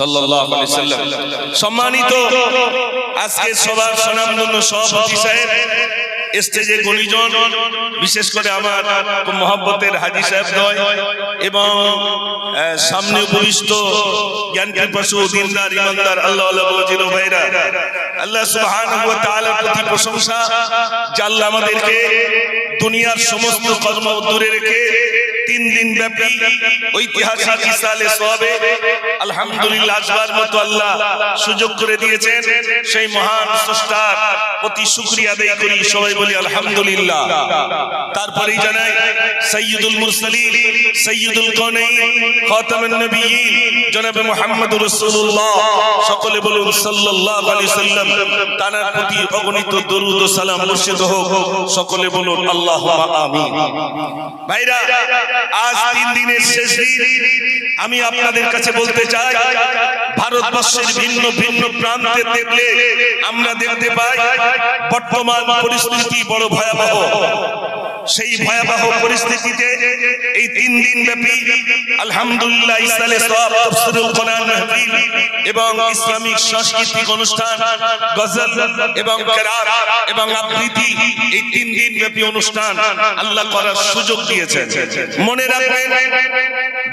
সাল্লাল্লাহু আলাইহি সাল্লাম। সম্মানিত আজকে সবার সুনামধন্য সভাপতি সাহেব, স্টেজে গুণীজন, বিশেষ করে আমার মহব্বতের হাজী সাহেব দয় এবং সামনে উপবিষ্ট জ্ঞান পিপাসু দিনদার ইমানদার আল্লাহ ওয়ালা ভাইরা, আল্লাহ সুবহানাহু ওয়া তাআলার প্রতি প্রশংসা যে আল্লাহ আমাদেরকে দুনিয়ার সমস্ত কর্ম দূরে রেখে 3 দিন ব্যাপী ঐতিহাসিক ইসালে সওয়াবে আলহামদুলিল্লাহ আসবার মতো আল্লাহ সুযোগ করে দিয়েছেন। সেই মহান স্রষ্টার প্রতি শুকরিয়া আদায় করি, সবাই বলি আলহামদুলিল্লাহ। তারপরেই জানাই সাইয়্যিদুল মুরসালিন, সাইয়্যিদুল কাউনাইন, খাতামুন নবিয়্যিন জনাবে মুহাম্মদুর রাসূলুল্লাহ, সকলে বলুন সাল্লাল্লাহু আলাইহি সাল্লাম। তার প্রতি অগণিত দরুদ ও সালাম বর্ষিত হোক, সকলে বলুন আল্লাহুম্মা আমিন। ভাইরা, আজ 3 দিনের শেষ দিন। আমি আপনাদের কাছে বলতে চাই, ভারতবর্ষের ভিন্ন ভিন্ন প্রান্তে দেখলে আমরা দেখতে পাই বর্তমান পরিস্থিতি বড় ভয়াবহ। সেই ভয়াবহ পরিস্থিতিতে এই 3 দিন ব্যাপী আলহামদুলিল্লাহ ইসলামে সওয়াব, তাফসীরুল কোরআন মাহফিল এবং ইসলামিক সাংস্কৃতিক অনুষ্ঠান, গজল এবং কেরাত এবং আবৃত্তি, এই 3 দিন ব্যাপী অনুষ্ঠান আল্লাহ করার সুযোগ দিয়েছেন। মনে রাখবেন,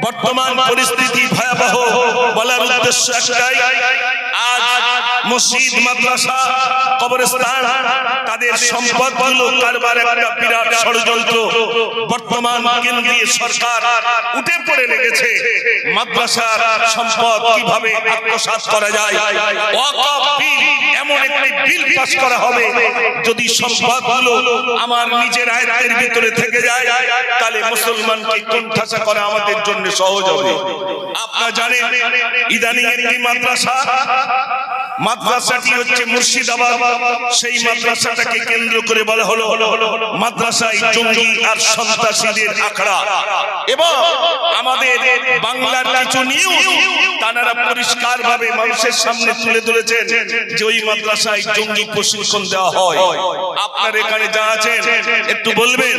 বর্তমান পরিস্থিতি ভয়াবহ বলার উদ্দেশ্য একটাই, আজ মসজিদ, মাদ্রাসা, কবরস্থান, তাদের সম্পদগুলো কারবার একটা বিরাট ষড়যন্ত্র। বর্তমান কেন্দ্রীয় সরকার উঠে পড়ে লেগেছে মাদ্রাসার সম্পদ কিভাবে আত্মসাৎ করা যায়। ওয়াকফ বিল, এমন একটি বিল পাস করা হবে, যদি সম্পদগুলো আমার নিজের আয়ত্তের ভিতরে থেকে যায়, তাহলে মুসলমানকে কোণঠাসা করা আমাদের জন্য সহজ হবে। আপনারা জানেন, ইদানিং একটি মাদ্রাসাটি হচ্ছে মুর্শিদাবাদ, সেই মাদ্রাসাটাকে কেন্দ্র করে বলা হলো মাদ্রাসায় জঙ্গি আর সন্ত্রাসীদের আখড়া। এবং আমাদের বাংলার কিছু নিউজ তারা পরিষ্কার ভাবে মানুষের সামনে তুলে ধরেছেন যে ওই মাদ্রাসায় জঙ্গি প্রশিক্ষণ দেওয়া হয়। আপনার এখানে যা আছেন একটু বলবেন,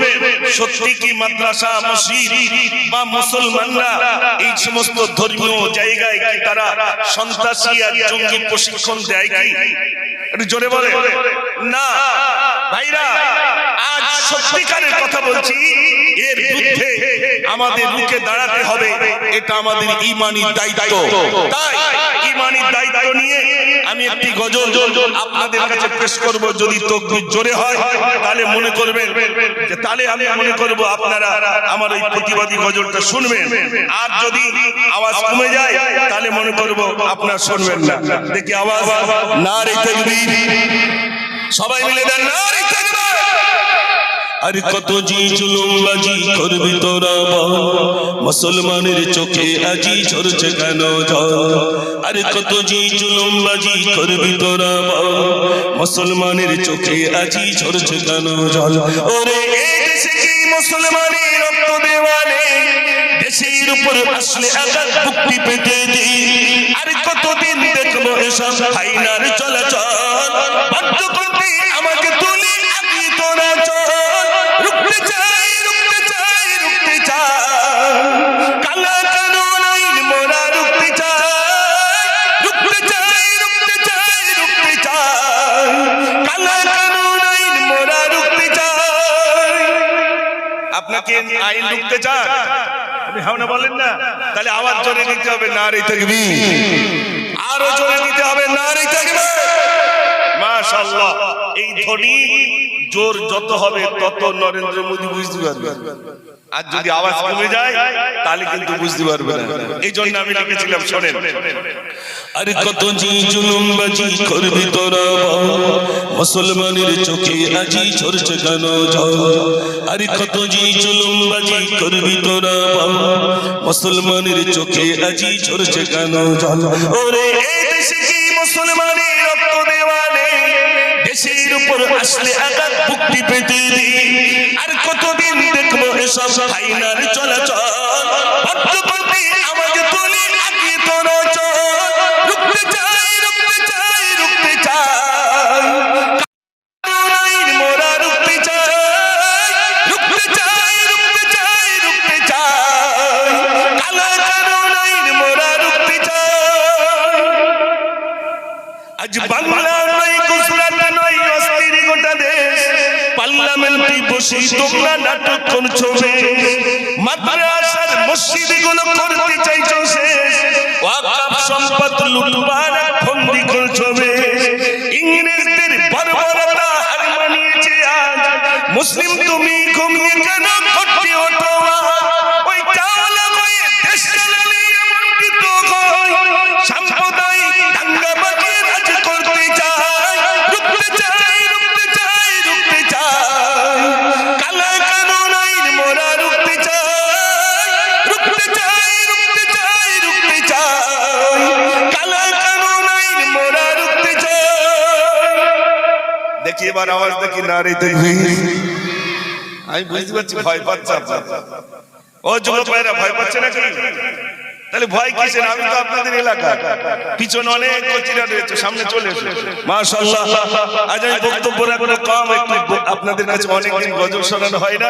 সত্যি কি মাদ্রাসা, মসজিদ বা মুসলমানরা এই সমস্ত ধর্মীয় জায়গায় কি তারা সন্ত্রাসী আর জঙ্গি প্রশিক্ষণ দেয় কি? একটু জোরে বলে না। ভাইরা, আজ সত্যিকারের কথা বলছি, এর বিরুদ্ধে আমাদের রুখে দাঁড়াতে হবে, এটা আমাদের ঈমানি দায়িত্ব। তাই ঈমানি দায়িত্ব নিয়ে আমি একটি গজল আপনাদের কাছে পেশ করব। যদি তাকবীর জোরে হয় তাহলে মনে করবেন যে, তাহলে আমি মনে করব আপনারা আমার এই প্রতিবাদী গজলটা শুনবেন, আর যদি আওয়াজ কমে যায় তাহলে মনে করব আপনারা শুনবেন না। দেখি আওয়াজ, নারে তাকবীর, সবাই মিলে দেন নারে তাকবীর। আরে কত জি জুলুমবাজি করবি তোরা বল, মুসলমানের চোখে আজি ঝরছে কেন জল। আরে কত জি জুলুমবাজি করবি তোরা বল, মুসলমানের চোখে আজি ঝরছে কেন জল। ওরে এই দেশে কি মুসলমানের রক্ত দেওয়ানে, দেশের উপর আসলে আঘাত মুক্তি পেতে দি। আরে কতদিন দেখবো এসব হাইনার চলাচল, বাধ্য করতে আমাকে তুলি আগে তোরা চল। রুখতে চাই, রুখতে চাই, রুখতে চাই, কালা কানুন আইন মোরা রুখতে চাই। রুখতে চাই, রুখতে চাই, রুখতে চাই, কালা কানুন আইন মোরা রুখতে চাই। আপনাকে আইন রুখতে চান? আপনি হাওনা বলেন না, তাহলে আওয়াজ জোরে দিতে হবে নারে তাকবীর, আরো জোরে দিতে হবে নারে তাকবীর। মাশাআল্লাহ, এই ধ্বনি জোর যত হবে তত নরেন্দ্র মোদী বুঝতে পারবে, আর যদি আওয়াজ কমে যায় তাহলে কিন্তু বুঝতে পারবে না। এই জন্য আমি লিখেছিলাম, শোনেন। আরে কত জি জুলুমবাজি করবি তোরা বল, মুসলমানের চোখে আজি ঝরছে কেন জল। আরে কত জি জুলুমবাজি করবি তোরা বল, মুসলমানের চোখে আজি ঝরছে কেন জল। ওরে এই দেশে কি মুসলমানের রক্ত দেওয়ানে, দেশের উপর আসলে আঘাত মুক্তি পেতে দি। আর কতদিন দেখবো এসব হাইনার চলাচল, বাধ্য করতে আমাকে তুলি আগে তোরা চল। রুখতে চাই, রুখতে চাই, রুখতে চাই, কানুন আইন মোরা রুখতে চাই। রুখতে চাই, রুখতে চাই, রুখতে চাই, কালা কানুন আইন মোরা রুখতে চাই। আজ বাংলা নয় গুজরাট নয় অস্থির গোটা দেশ পার্লামেন্টে বসে তোমরা নাটক করছো মাদ্রাসার মসজিদগুলো করতে চাইছো শেষ ওয়াকফ সম্পদ লুটবার ফন্দি করছো ইংরেজদের বর্বরতা হার মানিয়েছে আজ মুসলিম তুমি ঘুমিয়ে কেন করতে ওঠো ওই চাওলা হয়ে দেশ চালালে মন্ডিত হয় সাম্প্রদায়িক দাঙ্গাবাজি রাজ করতে চায় রুখতে চায় রুখতে চায় রুখতে চায় কালা কানুন আইন মোরা রুখতে চায় রুখতে চায় রুখতে চায় রুখতে চায় কালা কানুন আইন মোরা রুখতে চায় দেখি এবার আওয়াজ দেখি নারে দেখবি আমি বুঝতে পারছি ভয় পাচ্ছে ও যুবক ভাইরা ভয় পাচ্ছে নাকি তাহলে ভয় কিসের আমি তো আপনাদের এলাকা পিছনে অনেক কোচিরা রয়েছে সামনে চলে এসো মাশাআল্লাহ আজ আমি বক্তব্য রাখবো কম একটু আপনাদের কাছে অনেকদিন গজল শোনানো হয় না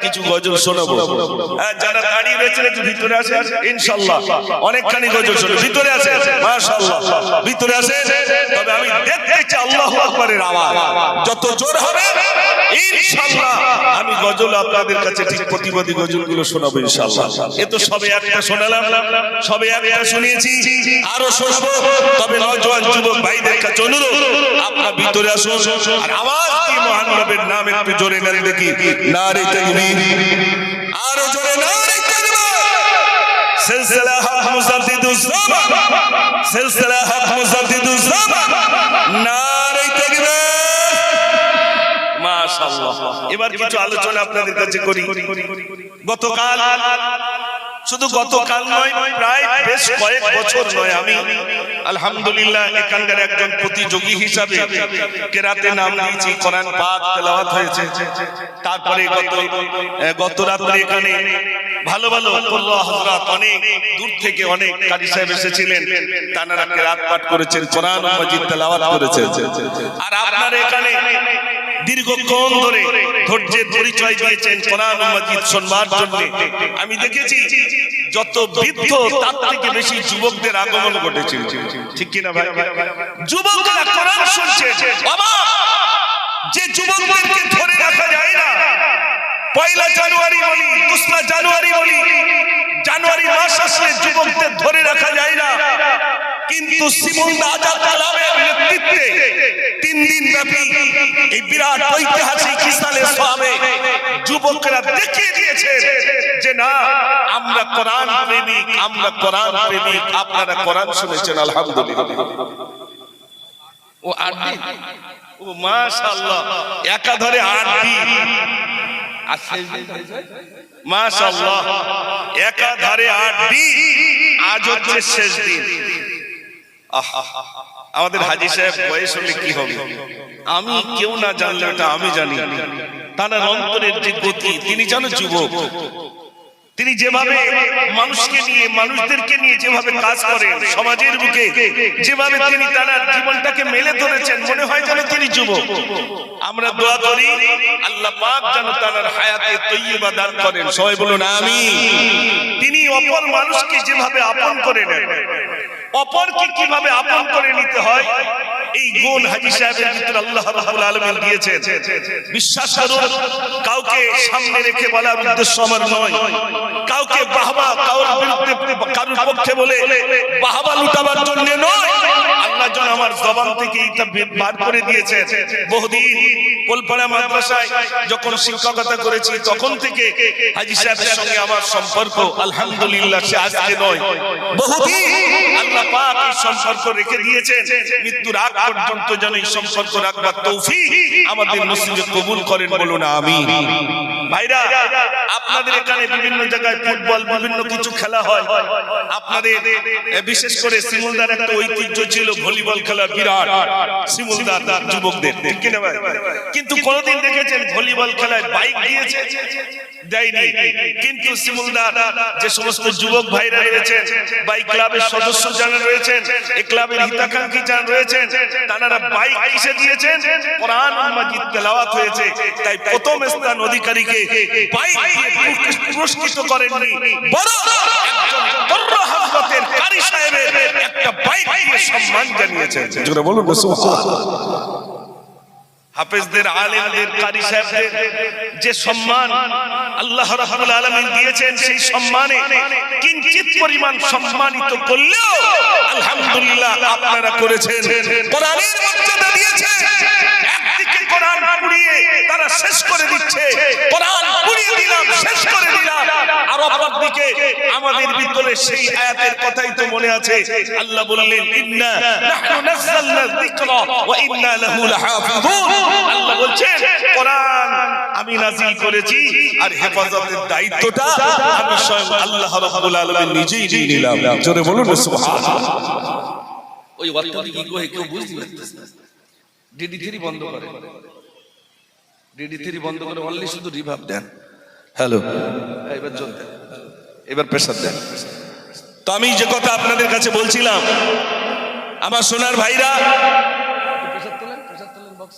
কিছু গজল শোনাবো যারা দাঁড়িয়ে রয়েছেন একটু ভিতরে আসেন ইনশাআল্লাহ অনেকখানি গজল শোনাবো ভিতরে আসেন মাশাআল্লাহ ভিতরে আসেন তবে আমি দেখতে চাই আল্লাহু আকবারের আওয়াজ যত জোর হবে ইনশাআল্লাহ আমি গজল আপনাদের কাছে ঠিক প্রতিবাদী গজলগুলো শোনাবো ইনশাআল্লাহ এ তো সবে একটা শোনালাম সবে একটা শুনিয়েছি আরো শুনবো তবে নওজোয়ান যুবক ভাইদের কাছে অনুরোধ আপনারা ভিতরে আসুন আর আওয়াজ দিয়ে মহান নবীর নাম একটু জোরে নেন দেখি নারে তাকবীর আরো জোরে নারে তাকবীর সিলসিলা হক মুজাদ্দিদুজ জামান সিলসিলা হক মুজাদ্দিদুজ জামান নারে তাকবীর মাশাআল্লাহ এবার কিছু আলোচনা আপনাদের কাছে করি গতকাল শুধু গতকাল নয় প্রায় বেশ কয়েক বছর নয় আমি আলহামদুলিল্লাহ এখানকার একজন প্রতিযোগী হিসাবে কেরাতে নাম দিয়েছি কোরআন পাক তেলাওয়াত হয়েছে তারপরে গত রাতে এখানে ভালো ভালো আল্লাহ হযরত অনেক দূর থেকে অনেক কারি সাহেব এসেছিলেন তারা কেরাত পাঠ করেছেন কোরআন মাজিদ তেলাওয়াত করেছেন আর আপনারা এখানে দীর্ঘক্ষণ ধরে ধৈর্যের পরিচয় দিয়েছেন কোরআন মাজিদ শুনবার জন্য আমি দেখেছি যত বৃদ্ধ তার থেকে বেশি যুবকদের আগমন ঘটেছে ঠিক কি না ভাই যুবকরা কোরআন শুনছে বাবা যে যুবকদেরকে ধরে রাখা যায় না পয়লা জানুয়ারি বলি 2রা জানুয়ারি বলি জানুয়ারি মাস আসলে যুবকদের ধরে রাখা যায় না কিন্তু শিমুলদা আজাদ কালামের নেতৃত্বে 3 দিন ব্যাপী এই বিরাট ঐতিহাসিক ইসলামের সওয়াবে যুবকরা দেখিয়ে দিয়েছে যে না আমরা কোরআন প্রেমিক আপনারা কোরআন শুনেছেন আলহামদুলিল্লাহ ও 8 দিন ও মাশাআল্লাহ একাধারে 8 দিন আর শেষ দিন মাশাআল্লাহ একাধারে 8 দিন আজ হচ্ছে শেষ দিন আমাদের হাজী সাহেব বয়স হলে কি হবে আমি কেউ না জানলে ওটা আমি জানি তার অন্তরের যে গতি তিনি জানো যুবক তিনি যেভাবে মানুষকে নিয়ে মানুষদেরকে নিয়ে যেভাবে কাজ করেন সমাজের বুকে যেভাবে তিনি তার জীবনটাকে মেলে ধরেছেন মনে হয় যেন তিনি যুবক আমরা দোয়া করি আল্লাহ পাক যেন তার হায়াতে তৈয়বা দান করেন সবাই বলুন আমিন তিনি অপর মানুষকে যেভাবে আপন করে নেন অপরকে কিভাবে আপন করে নিতে হয় এই গুণ হাজী সাহেবের ভিতরে আল্লাহ রাব্বুল আলামিন দিয়েছেন বিশ্বাস করুন কাউকে সামনে রেখে বলার উদ্দেশ্য আমার নয় কাউকে বাহবা কারোর বিরুদ্ধে কারোর পক্ষে বলে বাহবা লুটাবার জন্য নয় আল্লাহ যেন আমার জবান থেকে এটা বার করে দিয়েছেন বহুদিন পোলপাড়া মাদ্রাসায় যখন শিক্ষকতা করেছি তখন থেকে হাজী সাহেবের সঙ্গে আমার সম্পর্ক আলহামদুলিল্লাহ সে আজকে নয় বহুদিন আল্লাহ পাক এই সম্পর্ক রেখে দিয়েছেন মৃত্যুর আগ পর্যন্ত যেন এই সম্পর্ক রাখবার তৌফিক আমাদের নসিবে কবুল করেন বলুন আমিন ভাইরা আপনাদের এখানে বিভিন্ন জায়গায় ফুটবল বিভিন্ন কিছু খেলা হয় আপনাদের বিশেষ করে শিমুলদার একটা ঐতিহ্য ছিল ভলিবল খেলা বিরাট শিমুলদার যুবকদের ঠিক কি না ভাই কিন্তু কোনদিন দেখেছেন ভলিবল খেলায় বাইক দিয়েছে দেয়নি কিন্তু শিমুলদার যে সমস্ত যুবক ভাইরা রয়েছেন বাইক ক্লাবের সদস্য যারা রয়েছেন এই ক্লাবের হিতাকাঙ্ক্ষী যারা রয়েছেন তারা বাইক কিসে দিয়েছেন কোরআন মাজিদ তেলাওয়াত হয়েছে তাই প্রথম স্থান অধিকারীকে বাইক দিয়ে পুরস্কৃত করেননি বড় একজন বর্র হযরতের কারি সাহেবের একটা বাইক দিয়ে সম্মান জানিয়েছেন। জোরে বলুন না সুবহানাল্লাহ। হাফেজদের, আলেমদের, কারি সাহেবদের যে সম্মান আল্লাহ রাব্বুল আলামিন দিয়েছেন, সেই সম্মানে কিঞ্চিত পরিমাণ সম্মানিত করলেও আলহামদুলিল্লাহ আপনারা করেছেন। কোরআনের মর্যাদা দিয়েছে। একদিকে কোরআন পুড়িয়ে তারা শেষ করে দিচ্ছে, কোরআন পুড়িয়ে দিলাম, শেষ করে দিলাম, আর অপরদিকে আমাদের ভিতরে সেই আয়াতের কথাই তো মনে আছে। আল্লাহ বললেন, ইন্না নাহনু নাযালনা যিকরা ওয়া ইন্না লাহু লাহাফিজুন। আল্লাহ বলছেন, কোরআন আমি নাযিল করেছি আর হেফাজতের দায়িত্বটা আমি স্বয়ং আল্লাহ রাব্বুল আলামিন নিজেই নিয়ে নিলাম। জোরে বলুন না সুবহানাল্লাহ। ওই ওয়াক্তটি কি কই কেউ বুঝতে পারতেছে না। ডিডি3 বন্ধ করে, ডিডি3 বন্ধ করে অনলি শুধু রিভাব দেন। হ্যালো, এবার জোর দেন, এবার প্রেসার দেন। তো আমি যে কথা আপনাদের কাছে বলছিলাম, আমার সোনার ভাইরা, প্রেসার তোলেন বক্স।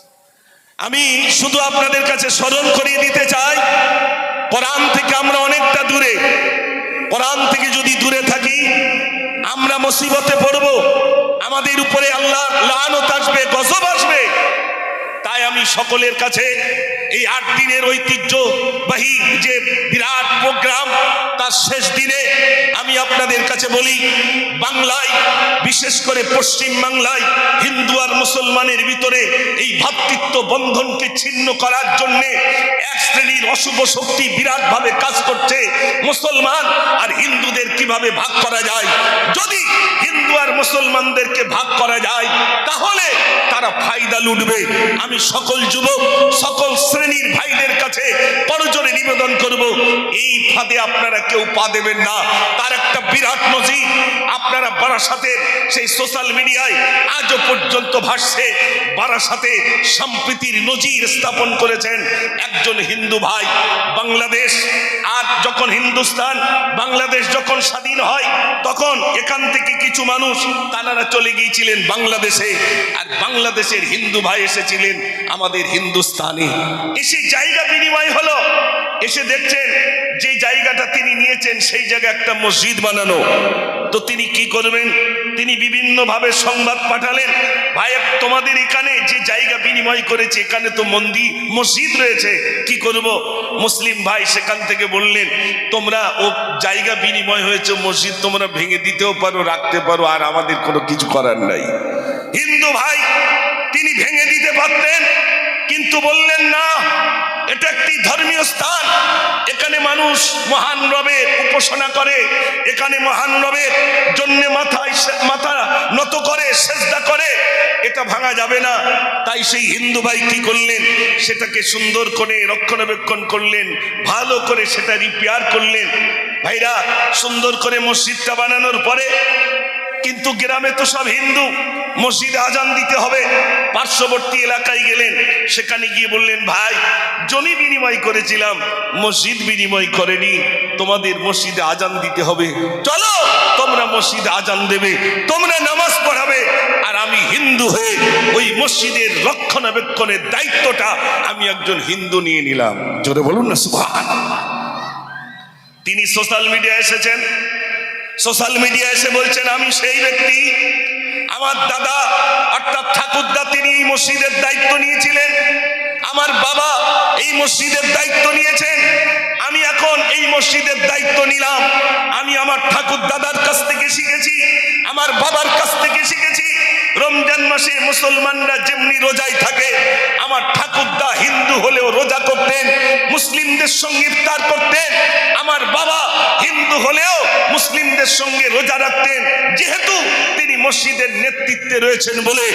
আমি শুধু আপনাদের কাছে স্মরণ করিয়ে দিতে চাই, কোরআন থেকে আমরা অনেকটা দূরে। কোরআন থেকে যদি দূরে থাকি আমরা মুসিবতে পড়ব, আমাদের উপরে আল্লাহর লানত আসবে, গজব আসবে। তাই আমি সকলের কাছে এই 8 দিনের ঐতিহ্যবাহী যে বিরাট প্রোগ্রাম, তার শেষ দিনে আমি আপনাদের কাছে বলি, বাংলায়, বিশেষ করে পশ্চিম বাংলায় হিন্দু আর মুসলমানের ভিতরে এই ভ্রাতৃত্ব বন্ধনকে ছিন্ন করার জন্য এক শ্রেণীর অশুভ শক্তি বিরাটভাবে কাজ করছে। মুসলমান আর হিন্দুদের কিভাবে ভাগ করা যায়, যদি হিন্দু আর মুসলমানদেরকে ভাগ করা যায় তাহলে তারা ফায়দা লুটবে। আমি সকল যুবক, সকল শ্রেণীর ভাইদের কাছে করজোরে নিবেদন করব, এই ফাঁদে আপনারা কেউ পা দেবেন না। তার একটা বিরাট নজির আপনারা বারাসাতের সেই সোশ্যাল মিডিয়ায় আজও পর্যন্ত ভাসছে। বারাসাতে সম্প্রীতির নজির স্থাপন করেছেন একজন হিন্দু ভাই। বাংলাদেশ আর যখন হিন্দুস্তান, বাংলাদেশ যখন স্বাধীন হয়, তখন এখান থেকে কিছু মানুষ তারা চলে গিয়েছিলেন বাংলাদেশে, আর বাংলাদেশের হিন্দু ভাই এসেছিলেন আমাদের হিন্দুস্তানে। এসে জায়গা বিনিময় হলো, এসে দেখছেন যে জায়গাটা তিনি নিয়েছেন সেই জায়গায় একটা মসজিদ বানানো। তো তিনি কি করবেন, তিনি বিভিন্ন ভাবে সংবাদ পাঠালেন, ভাই তোমাদের এখানে যে জায়গা বিনিময় করেছে এখানে তো মসজিদ রয়েছে, কি করব? মুসলিম ভাই সেখান থেকে বললেন, তোমরা ও জায়গা বিনিময় হয়েছে মসজিদ, তোমরা ভেঙে দিতেও পারো, রাখতে পারো, আর আমাদের কোনো কিছু করার নাই। হিন্দু ভাই তিনি ভেঙে দিতে পারতেন, কিন্তু বললেন না, এটা একটি ধর্মীয় স্থান, এখানে মানুষ মহান রবের উপাসনা করে, এখানে মহান রবের জন্য মাথা নত করে, সেজদা করে, এটা ভাঙা যাবে না। তাই সেই হিন্দু ভাই কি করলেন, সেটাকে সুন্দর করে রক্ষণাবেক্ষণ করলেন, ভালো করে সেটা রিপেয়ার করলেন। ভাইরা, সুন্দর করে মসজিদটা বানানোর পরে কিন্তু গ্রামে তো সব হিন্দু, মসজিদে আজান দিতে হবে। পার্শ্ববর্তী এলাকায় গেলেন, সেখানে গিয়ে বললেন, ভাই জমি বিনিময় করেছিলাম, মসজিদ বিনিময় করেনি, তোমাদের মসজিদে আজান দিতে হবে, চলো তোমরা মসজিদে আজান দেবে, তোমরা নামাজ পড়াবে, আর আমি হিন্দু হয়ে ওই মসজিদের রক্ষণাবেক্ষণের দায়িত্বটা আমি একজন হিন্দু নিয়ে নিলাম। জোরে বলুন না সুবহানাল্লাহ। তিনি সোশ্যাল মিডিয়া এসেছেন, সোশ্যাল মিডিয়া এসে বলছেন, আমি সেই ব্যক্তি, আমার দাদা অর্থাৎ ঠাকুরদা তিনি এই মসজিদের দায়িত্ব নিয়েছিলেন, আমার বাবা এই মসজিদের দায়িত্ব নিয়েছেন, আমি এখন এই মসজিদের দায়িত্ব নিলাম। আমি আমার ঠাকুর দাদার কাছ থেকে শিখেছি, আমার বাবার কাছ থেকে শিখেছি, রমজান মাসে মুসলমানরা যেমনি রোজায় থাকে, আমার ঠাকুরদা হিন্দু হলেও রোজা করতেন, মুসলিমদের সঙ্গে ইফতার করতেন, আমার বাবা হিন্দু হলেও মুসলিমদের সঙ্গে রোজা রাখতেন, যেহেতু তিনি মসজিদের নেতৃত্বে রয়েছেন বলে।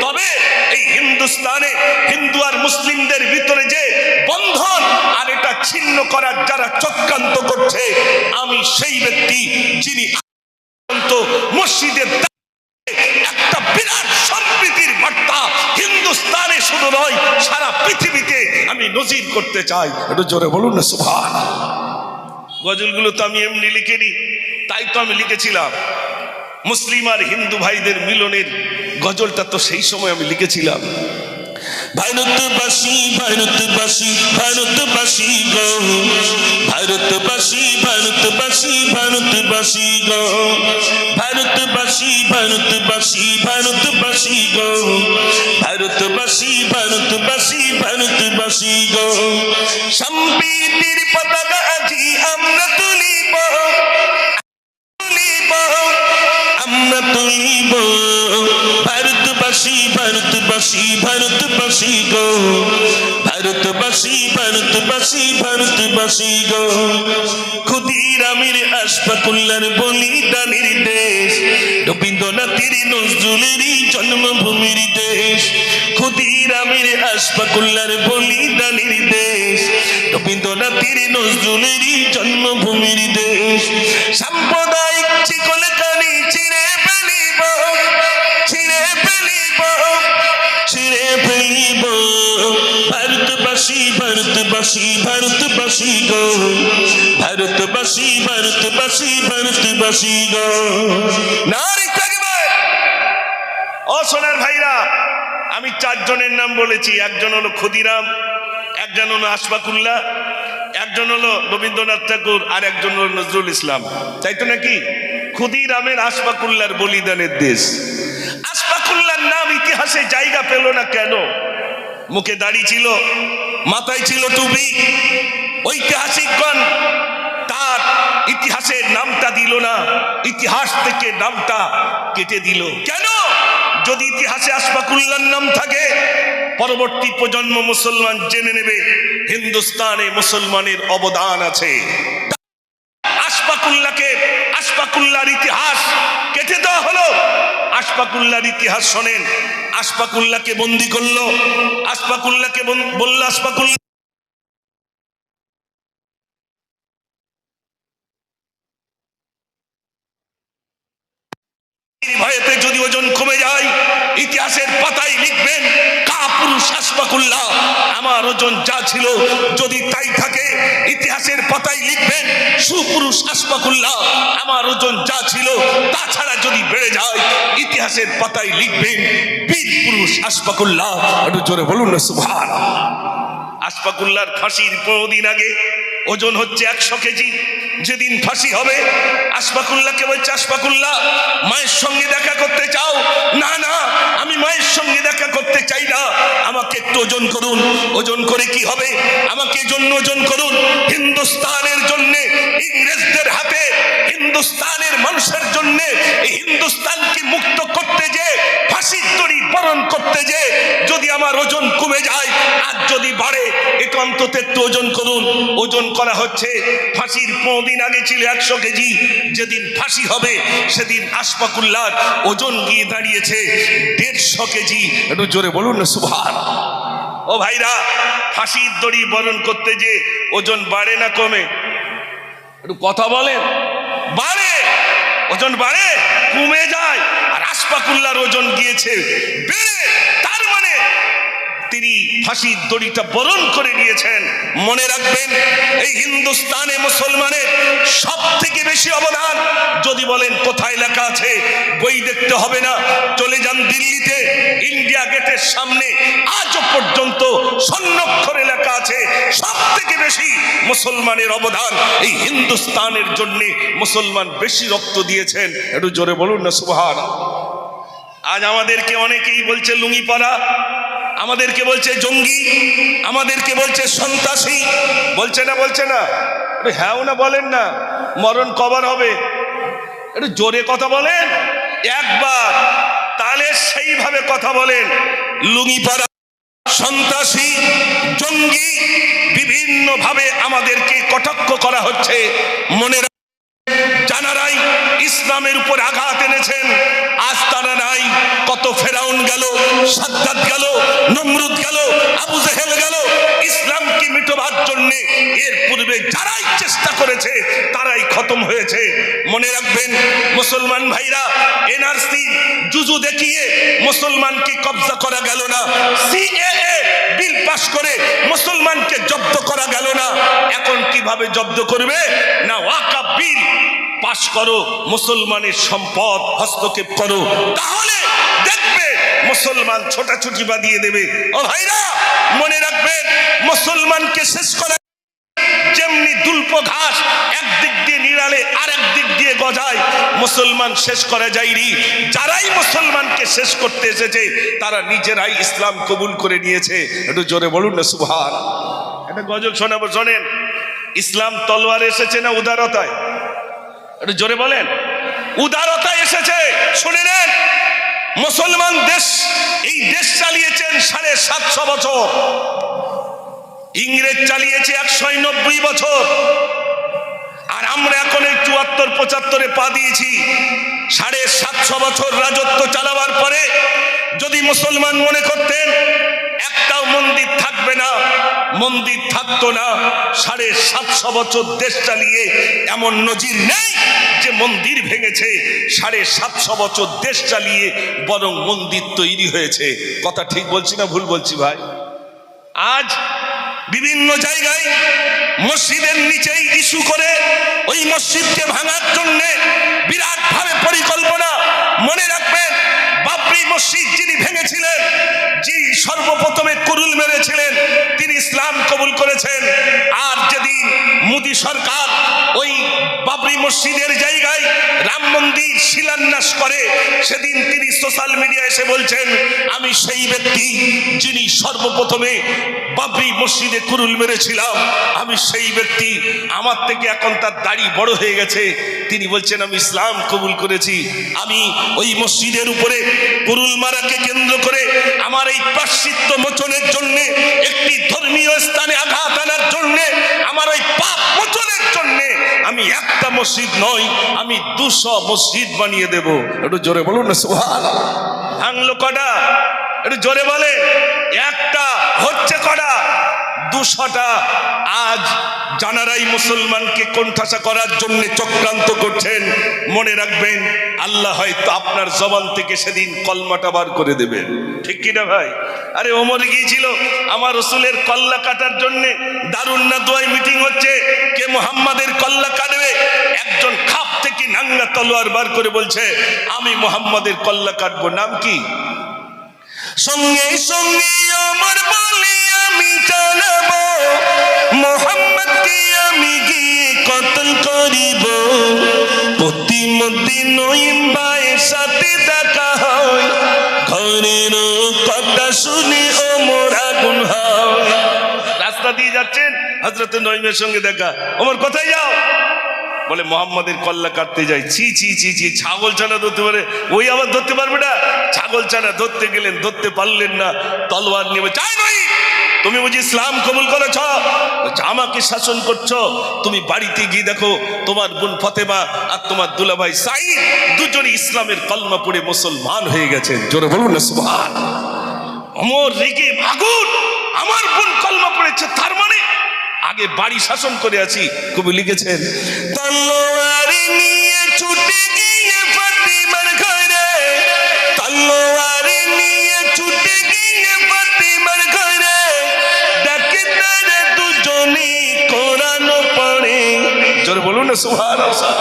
তবে এই হিন্দুস্তানে হিন্দু আর মুসলিমদের ভিতরে যে বন্ধন, আর এটা ছিন্ন করার যারা চক্রান্ত করছে, আমি সেই ব্যক্তি যিনি মসজিদের একটা বিরাট সম্প্রীতির বার্তা হিন্দুস্তানে শুধু নয় সারা পৃথিবীতে আমি নজির করতে চাই। একটু জোরে বলুন না সুবহানাল্লাহ। গজলগুলো তো আমি এমনি লিখিনি, তাই তো আমি লিখেছিলাম মুসলিম আর হিন্দু ভাইদের মিলনের গজলটা তো সেই সময় আমি লিখেছিলাম। ভারতবাসী ভারতবাসী ভারতবাসী গো, ভারতবাসী ভারতবাসী ভারতবাসী গো, ভারতবাসী ভারতবাসী গো, ভারতবাসী ভারতবাসী ভারতবাসী গো, সম্প্রীতির পতাকা আজি আমরা তুলিব, তুলিব আমরা তুলিব, ভারতবাসী ভারতবাসী ভারতবাসী গো, ভারতবাসী ভারতবাসী ভারতবাসী গো, ক্ষুদিরামের আশফাকুল্লার বলিদানের দেশ, রবীন্দ্রনাথের নজরুলেরই জন্মভূমির দেশ, ক্ষুদিরামের আশফাকুল্লার বলিদানের দেশ, রবীন্দ্রনাথের নজরুলেরই জন্মভূমির দেশ, সাম্প্রদায়িক চিকলে কানি ছিঁড়ে ফেলিব, ছিঁড়ে ফেলিব, ছিঁড়ে ফেলিব, ভারতবাসী ভারতবাসী ভারতবাসী গো, ভারতবাসী ভারতবাসী ভারতবাসী গো, নারী তাকবীর। ও সোনার ভাইরা, আমি চারজনের নাম বলেছি, একজন হলো ক্ষুদিরাম, একজন হলো আশফাকুল্লাহ, একজন হলো রবীন্দ্রনাথ ঠাকুর, আর একজন হলো নজরুল ইসলাম, তাই তো নাকি? ক্ষুদিরামের আশফাকুল্লাহর বলিদানের দেশ। আশফাকুল্লাহর নাম ইতিহাসে জায়গা পেল না কেন? মুখে দাড়ি ছিল, মাথায় ছিল টুপি, ঐতিহাসিকগণ তার ইতিহাসের নামটা দিল না, ইতিহাস থেকে নামটা কেটে দিল কেন? যদি ইতিহাসে আশফাকুল্লাহর নাম থাকে, পরবর্তী প্রজন্ম মুসলমান জেনে নেবে হিন্দুস্তানে মুসলমানের অবদান আছে। আশফাকুল্লাহকে, আশফাকুল্লাহর ইতিহাস কেটে দেওয়া হলো। আশফাকুল্লাহর ইতিহাস শোনেন, আশফাকুল্লাহকে বন্দী করলো, আশফাকুল্লাহকে বলল আশফাকুল্লাহ ভয়েতে যদি ওজন কমে যায়, ইতিহাসের পাতায় লিখবেন কাপুরুষ আশফাকুল্লাহ, আমার ওজন যা ছিল যদি তাই থাকে, ইতিহাসের পাতায় লিখবেন সুপুরুষ আশফাকুল্লাহ, আমার ওজন যা ছিল তাছাড়া যদি বেড়ে যায়, ইতিহাসের পাতায় লিখবেন বীর পুরুষ আশফাকুল্লাহ। একটু জোরে বলুন না সুবহানাল্লাহ। আশফাকুল্লাহর ফাঁসির 15 দিন আগে ওজন হচ্ছে 100 কেজি। যেদিন ফাঁসি হবে, আশফাকুল্লাহকে বলছে, আশফাকুল্লাহ মায়ের সঙ্গে দেখা করতে চাও? না না, আমি মায়ের সঙ্গে দেখা করতে চাই না, আমাকে একটু ওজন করুন। ওজন করে কি হবে? আমাকে জন্য ওজন করুন। হিন্দুস্তানের জন্য, ইংরেজদের হাতে হিন্দুস্তানের মানুষের জন্য, এই হিন্দুস্তানকে মুক্ত করতে যে, ফাঁসির দড়ি বরণ করতে যে যদি আমার ওজন কমে যায় আর যদি বাড়ে, এটা অন্তত একটু ওজন করুন। ওজন করা হচ্ছে। ফাঁসির 15 দিন আগে ছিল 100 কেজি, যেদিন ফাঁসি হবে সেদিন আশফাকুল্লাহর ওজন গিয়ে দাঁড়িয়েছে 150 কেজি। একটু জোরে বলুন না সুবহানাল্লাহ। ও ভাইরা, ফাঁসির দড়ি বরণ করতে যে ওজন বাড়ে না কমে? একটু কথা বলেন। বাড়ে, ওজন বাড়ে, কমে যায়। আর আশফাকুল্লাহর ওজন গিয়েছে বেড়ে, তার মানে তিনি ফাঁসির দড়িটা বরণ করে নিয়েছেন। মনে রাখবেন, এই হিন্দুস্তানে মুসলমানের সব থেকে বেশি অবদান, যদি বলেন কোথায় লেখা আছে, বই দেখতে হবে না, চলে যান দিল্লিতে, ইন্ডিয়া গেটের সামনে আজও পর্যন্ত স্বর্ণাক্ষরে লেখা আছে, সব থেকে বেশি মুসলমানের অবদান এই হিন্দুস্তানের জন্য, মুসলমান বেশি রক্ত দিয়েছেন। একটু জোরে বলুন না সুবহানাল্লাহ। আজ আমাদেরকে অনেকেই বলছে লুঙ্গি পরা, আমাদেরকে বলছে জঙ্গি, আমাদেরকে বলছে সন্ত্রাসী, বলছে না? বলছে না? হ্যাঁ না বলেন না? মরণ কবার হবে? একটু জোরে কথা বলেন একবার, তাহলে সেইভাবে কথা বলেন। লুঙ্গি পরা, সন্ত্রাসী, জঙ্গি, বিভিন্ন ভাবে আমাদেরকে কটাক্ষ করা হচ্ছে। মনে জানারাই ইসলামের উপর আঘাত এনেছেন, আজ তারা নাই। কত ফেরাউন গেল, সাদ্দাত গেল, নমরুদ গেল, আবু জেহেল গেল, ইসলামকে মিটাবার জন্য এর পূর্বে যারাই চেষ্টা করেছে তারাই খতম হয়েছে। মনে রাখবেন মুসলমান ভাইরা, এনআরসি জুজু দেখিয়ে মুসলমানকে কবজা করা গেল না, সিএএ বিল পাস করে মুসলমানকে জব্দ করা গেল না। এখন কিভাবে জব্দ করবে? না, ওয়াকাফ বিল পাস করো, মুসলমানের সম্পদ হস্তক্ষেপ করো, তাহলে দেখবে মুসলমান ছোটাছুটি বাদিয়ে দেবে। ও ভাইরা, মনে রাখবেন, মুসলমানকে শেষ করা যেমনি দুল্প ঘাস একদিক দিয়ে গেলে আরেক দিক দিয়ে গজায়। মুসলমান শেষ করা যায়নি, যারাই মুসলমানকে শেষ করতে এসেছে তারা নিজেরাই ইসলাম কবুল করে নিয়েছে। একটু জোরে বলুন না সুবহান। একটা গজল শোনাবো, শোনেন। ইসলাম তলোয়ার এসেছে না উদারতায়? একটু জোরে বলেন। উদারতায় এসেছে। শুনে নেন, মুসলমান দেশ, এই দেশ চালিয়েছেন 750 বছর, ইংরেজ চালিয়েছে 190 বছর, আর আমরা এখন এই 74-75 পা দিয়েছি। 750 বছর রাজত্ব চালাবার পরে যদি মুসলমান মনে করতেন একটাও মন্দির থাকবে না, মন্দির থাকতো না। 750 বছর দেশ চালিয়ে এমন নজির নেই যে মন্দির ভেঙেছে। 750 বছর দেশ চালিয়ে বরং মন্দির তৈরি হয়েছে। কথা ঠিক বলছি না ভুল বলছি ভাই? আজ বিভিন্ন জায়গায় মসজিদের নিচেই ইস্যু করে ওই মসজিদকে ভাঙার জন্য বিরাট ভাবে পরিকল্পনা। মনে রাখবেন, বাবরি মসজিদ যিনি ভেঙেছিলেন, যিনি সর্বপ্রথমে কুরুল মেরেছিলেন, তিনি ইসলাম কবুল করেছেন। আর যেদিন মোদী সরকার ওই বাবরি মসজিদের জায়গায় রাম মন্দির শিলান্যাস করে, সেদিন তিনি সোশ্যাল মিডিয়ায় এসে বলছেন, আমি সেই ব্যক্তি যিনি সর্বপ্রথমে বাবরি মসজিদে কুরুল মেরেছিলাম, আমি সেই ব্যক্তি। আমার থেকে এখন তার দাড়ি বড় হয়ে গেছে, তিনি বলছেন আমি ইসলাম কবুল করেছি। আমি ওই মসজিদের উপরে কুরুল মারাকে কেন্দ্র করে আমার এই প্রায়শ্চিত্ত মোচনের জন্য, একটি ধর্মীয় স্থানে আঘাত আনার জন্য, আমার ওই পাপ মোচনের জন্য আমি একটা মসজিদ নয়, আমি 200 মসজিদ বানিয়ে দেব। একটু জোরে বলুন না সুবহানাল্লাহ। ভাঙলো কটা? একটু জোরে বলে। একটা হচ্ছে কটা? 200টা। আজ জানারাই মুসলমানকে কোণঠাসা করার জন্য চক্রান্ত করছেন। মনে রাখবেন, আল্লাহ হয়তো আপনার জবান থেকে সেদিন কলমাটা বার করে দেবেন। ঠিক কিনা ভাই? আরে ওমর গিয়েছিল আমার রসুলের কল্লা কাটার জন্য। দারুন না দোয়ায় মিটিং হচ্ছে, কে মুহাম্মাদের কল্লা কাটবে। একজন খাপ থেকে নাঙ্গা তলোয়ার বার করে বলছে, আমি মুহাম্মাদের কল্লা কাটবো। নাম কি? সঙ্গে সঙ্গে আমার বলি আমি জানাবো, মুহাম্মদকে আমি গিয়ে কতল করিব। প্রতিমধ্যে নইম্বায়ের সাথে দেখা হয়, ঘরের কথা শুনে ওমর আগুন হয়। রাস্তা দিয়ে যাচ্ছেন, হযরতে নইমের সঙ্গে দেখা। ওমর কোথায় যাও? বলে মোহাম্মদের কল্লা কাটতে যাই। ছি ছি ছি ছি, ছাগল ছানা ধরতে পারে, ওই আবার ধরতে পারবে না? ছাগল ছানা ধরতে গেলেন, ধরতে পারলেন না, তলোয়ার নিয়ে চাই নই, তুমি বুঝি ইসলাম কবুল করেছ, আমাকে শাসন করছো। তুমি বাড়িতে গিয়ে দেখো তোমার বোন ফতেমা আর তোমার দুলাভাই সাঈদ দুজনই ইসলামের কলমা পড়ে মুসলমান হয়ে গেছেন। জোরে বলুন না সুবহানাল্লাহ। ওমর রেগে আগুন, আমার বোন কলমা পড়েছে, তার মানে আগে বাড়ি শাসন করে আছি। কবি লিখেছেন, তলোয়ার নিয়ে ছুটে গিয়ে ফাতিমার ঘরে, তলোয়ার নিয়ে ছুটে গিয়ে ফাতিমার ঘরে, ডাকে তারে দুজনে কোরআন পড়ে। জোরে বলুন না সুবহানাল্লাহ।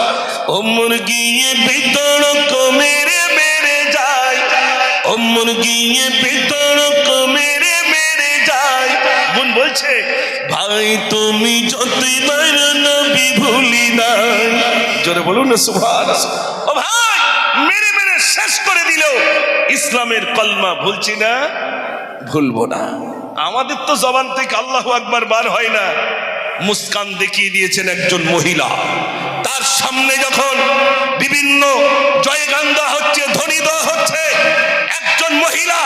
ওমর গিয়ে বিতর্ক মেরে মেরে যায়, ওমর গিয়ে বিতর্ক মেরে মেরে যায়। বোন বলছে, ভাই তুমি যতই মারো নবী ভুলি না। জোরে বলুন না সুবহানাল্লাহ। ও ভাই, মেরে মেরে শেষ করে দিল। ইসলামের কলমা ভুলছি না, ভুলবো না। আমাদের তো জবান থেকে আল্লাহু আকবার বার হয় না। মুস্কান দেখিয়ে দিয়েছেন একজন মহিলা, তার সামনে যখন বিভিন্ন জয়গান দেওয়া হচ্ছে, ধ্বনি দেওয়া হচ্ছে, একজন মহিলা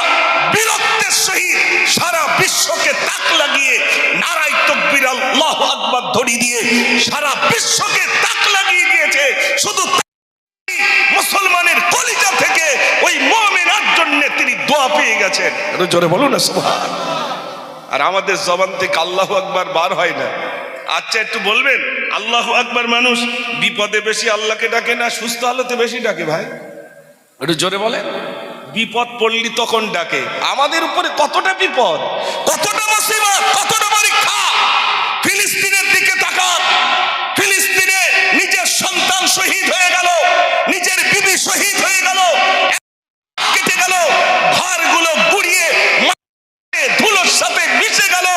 বীরত্বের সহিত সারা বিশ্বকে তাক লাগিয়ে নারায়ে তাকবীর আল্লাহু আকবার ধ্বনি দিয়ে সারা বিশ্বকে তাক লাগিয়ে দিয়েছে। শুধু মুসলমানের কলিজা থেকে ওই মুমিনার জন্য তিনি দোয়া পেয়ে গেছেন। একটু জোরে বলুন না সুবহানাল্লাহ। আর আমাদের জবান থেকে আল্লাহু আকবার বার হয় না। আচ্ছা একটু বলবেন, আল্লাহু আকবার মানুষ বিপদে বেশি আল্লাহকে ডাকে না সুস্থ হালতে বেশি ডাকে? ভাই একটু জোরে বলেন। বিপদ পড়লি তখন ডাকে। আমাদের উপরে কতটা বিপদ, কতটা মুসিবত, কতটা পরীক্ষা। ফিলিস্তিনের দিকে তাকান, ফিলিস্তিনে নিজের সন্তান শহীদ হয়ে গেল, নিজের বিবি শহীদ হয়ে গেল, কেটে গেল, ঘরগুলো গুড়িয়ে ধুলোর সাথে মিশে গেল।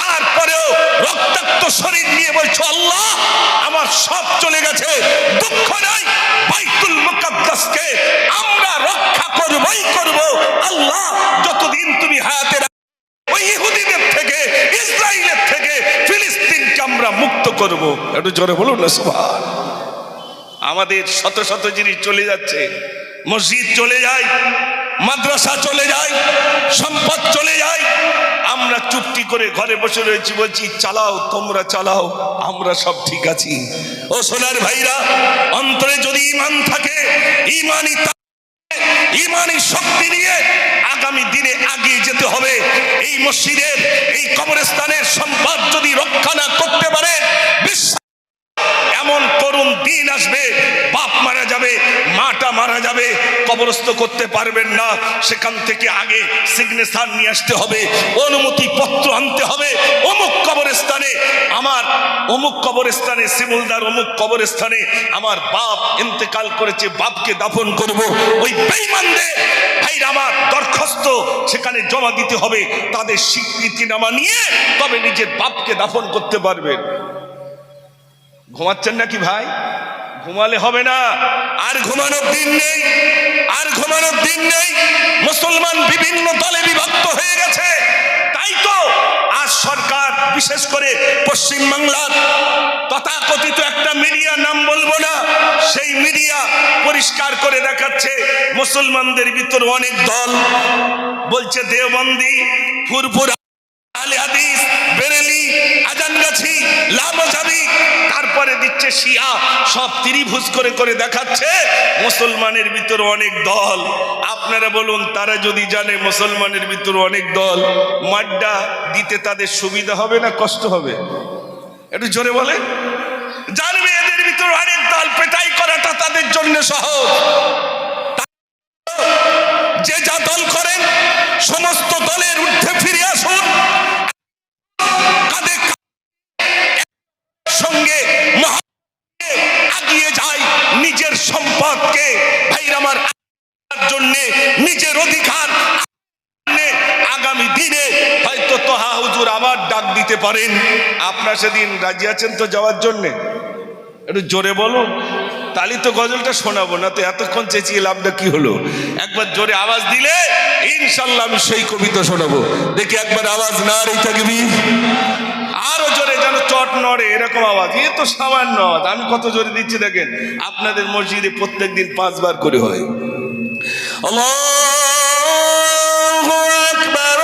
তারপরেও রক্তাক্ত শরীর নিয়ে বলছো, আল্লাহ আমার সব চলে গেল, গেছে, দুঃখ নাই, বাইতুল মুকাদ্দাসকে আমরা রক্ষা করবই করব। আল্লাহ যতদিন তুমি হায়াতে ওই ইহুদিদের থেকে, ইসরায়েলের থেকে ফিলিস্তিনকে আমরা মুক্ত করব। একটু জোরে বলুন না সুবহান। আমাদের শত শত জিনিস চলে যাচ্ছে, মসজিদ চলে যায়, মাদ্রাসা চলে যায়, সম্পদ চলে যায়, আমরা চুপটি করে ঘরে বসে রয়েছি, বলছি চালাও, তোমরা চালাও, আমরা সব ঠিক আছি। ও সোনার ভাইরা, অন্তরে যদি ঈমান থাকে, ঈমানি শক্তি নিয়ে আগামী দিনে এগিয়ে যেতে হবে। এই মসজিদের, এই কবরস্থানের সম্পদ যদি রক্ষা না করতে পারে, এমন করুণ দিন আসবে, বাপ মারা যাবে, মাটা মারা যাবে, কবরস্থ করতে পারবেন না। সেখান থেকে আগে সিগনেচার নিয়ে আসতে হবে, অনুমতি পত্র আনতে হবে। অমুক কবরস্থানে আমার, অমুক কবরস্থানে শিমুলদার অমুক কবরস্থানে আমার বাপ ইন্তেকাল করেছে, বাপকে দাফন করব। ওই বেঈমানদের ভাইরা আমার দরখাস্ত সেখানে জমা দিতে হবে, তাদের স্বীকৃতিনামা নিয়ে তবে নিজের বাপকে দাফন করতে পারবেন। ঘুমাচ্ছেন নাকি ভাই? ঘুমালে হবে না, আর ঘুমানোর দিন নেই, আর ঘুমানোর দিন নেই। মুসলমান বিভিন্ন দলে বিভক্ত হয়ে গেছে। তাই তো আজ সরকার, বিশেষ করে পশ্চিম বাংলার তথাকথিত একটা মিডিয়া, নাম বলবো না, সেই মিডিয়া পরিষ্কার করে দেখাচ্ছে মুসলমানদের ভিতর অনেক দল, বলছে দেওবন্দি, ফুরফুরা, আলে হাদিস, বেরেলি, আজানগাছি, লামাজাবি, তারপরে দিচ্ছে শিয়া, সব ত্রিভুজ করে করে দেখাচ্ছে মুসলমানের ভিতর অনেক দল। আপনারা বলুন, তারা যদি জানে মুসলমানের ভিতর অনেক দল, মাড্ডা দিতে তাদের সুবিধা হবে না কষ্ট হবে? একটু জোরে বলে। জানবে এদের ভিতর অনেক দল, পেটাই করাটা তাদের জন্য সহজ। যে যা দল করেন, সমস্ত দলের ঊর্ধ্বে ফিরে আসুন, সঙ্গে এগিয়ে যায় নিজের সম্পদকে ভাইরা আমার জন্য, নিজের অধিকার। আগামী দিনে হয়তো তোহা হুজুর আবার ডাক দিতে পারেন। আপনারা সেদিন রাজি আছেন তো যাওয়ার জন্য? একটু জোরে বলো, তালি তো গজলটা শোনাবো না তো, এতক্ষণ চেঁচিয়ে লাভটা কি হলো? একবার জোরে আওয়াজ দিলে ইনশাল্লাহ আমি সেই কবিতা শোনাবো। দেখি একবার আওয়াজ, না রে তাকবীর, আরো জোরে, যেন চট নড়ে এরকম আওয়াজ। এ তো সামান্য আওয়াজ, আমি কত জোরে দিচ্ছি দেখেন। আপনাদের মসজিদে প্রত্যেক দিন 5 বার করে হয়। আল্লাহু আকবার,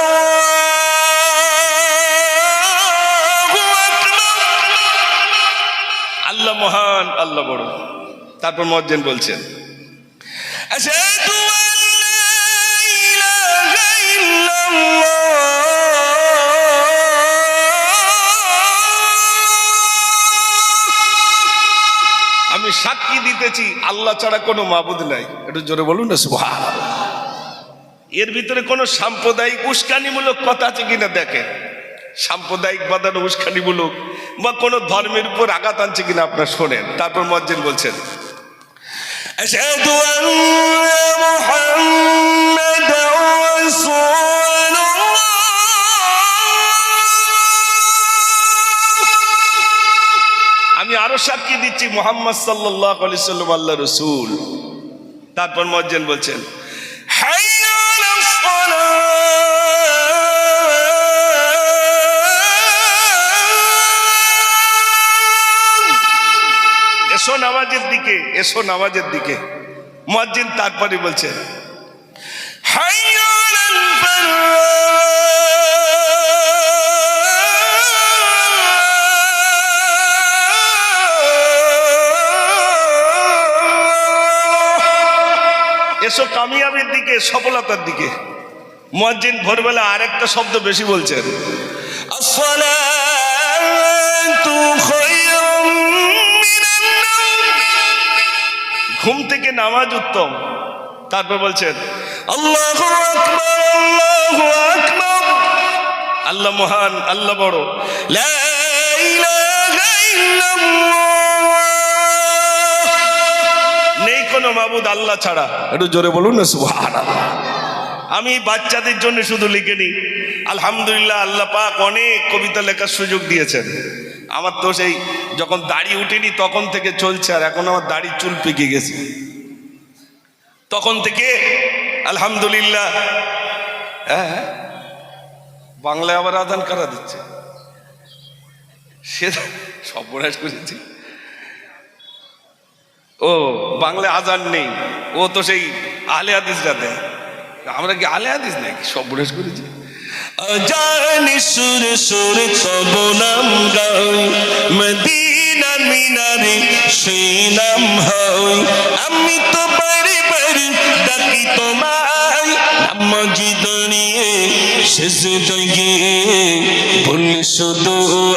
আল্লাহ মহান, আল্লাহ বড়। তারপর মুয়াজ্জিন বলছেন, আশহাদু আল্লা ইলাহা ইল্লাল্লাহ, আমি সাক্ষী দিতেছি আল্লাহ ছাড়া কোনো মাবুদ নাই। একটু জোরে বলুন না সুবহানাল্লাহ। এর ভিতরে কোনো সাম্প্রদায়িক উস্কানিমূলক কথা আছে কিনা দেখেন, সাম্প্রদায়িক বাদানো উস্কানিমূলক বা কোনো ধর্মের উপর আঘাত আনছে কিনা আপনারা শোনেন। তারপর মুয়াজ্জিন বলছেন, আশহাদু আন্না মুহাম্মাদার রাসূলুল্লাহ, আমি আরো সাক্ষী দিচ্ছি মুহাম্মদ সাল্লাল্লাহু আলাইহি সাল্লাম আল্লাহর রাসূল। তারপর মুয়াজ্জিন বলছেন, হাইয়া আলাস সালাহ, এসো নামাজের দিকে, এসো নামাজের দিকে। মুয়াজ্জিন তারপরে বলছেন, হাইয়া আলাল ফালাহ, এসো কামিয়াবির দিকে, সফলতার দিকে। মুয়াজ্জিন ভোরবেলা আরেকটা শব্দ বেশি বলছেন, আসসালাতু খায়রুম মিনান নাওম, ঘুম থেকে নামাজ উত্তম। তারপর বলছেন, আল্লাহু আকবার, আল্লাহু আকবার, আল্লাহ মহান, আল্লাহ বড়, লা ইলাহা ইল্লাল্লাহ, নেই কোনো মাবুদ আল্লাহ ছাড়া। একটু জোরে বলুন না সুবহানাল্লাহ। আমি বাচ্চাদের জন্য শুধু লিখে নি, আলহামদুলিল্লাহ আল্লাহ পাক অনেক কবিতা লেখার সুযোগ দিয়েছেন। আমার তো সেই যখন দাড়ি উঠেনি তখন থেকে চলছে, আর এখন আমার দাড়ি চুল পেকে গেছে। তখন থেকে আলহামদুলিল্লাহ। হ্যাঁ, বাংলায় আবার আজান কারা দিচ্ছে, সে সর্বনাশ করেছি। ও বাংলায় আজান নেই, ও তো সেই আহলে হাদিসরা দেয়, আমরা কি আহলে হাদিস নাকি? সর্বনাশ করেছি। আজান সুরে সুরে তব নাম গাই, মদিনা মিনারে সেই নাম হয়। আমি তো বারে বারে ডাকি তোমায়, নামাজি দাঁড়িয়ে সেজদায় গিয়ে বলি শুধু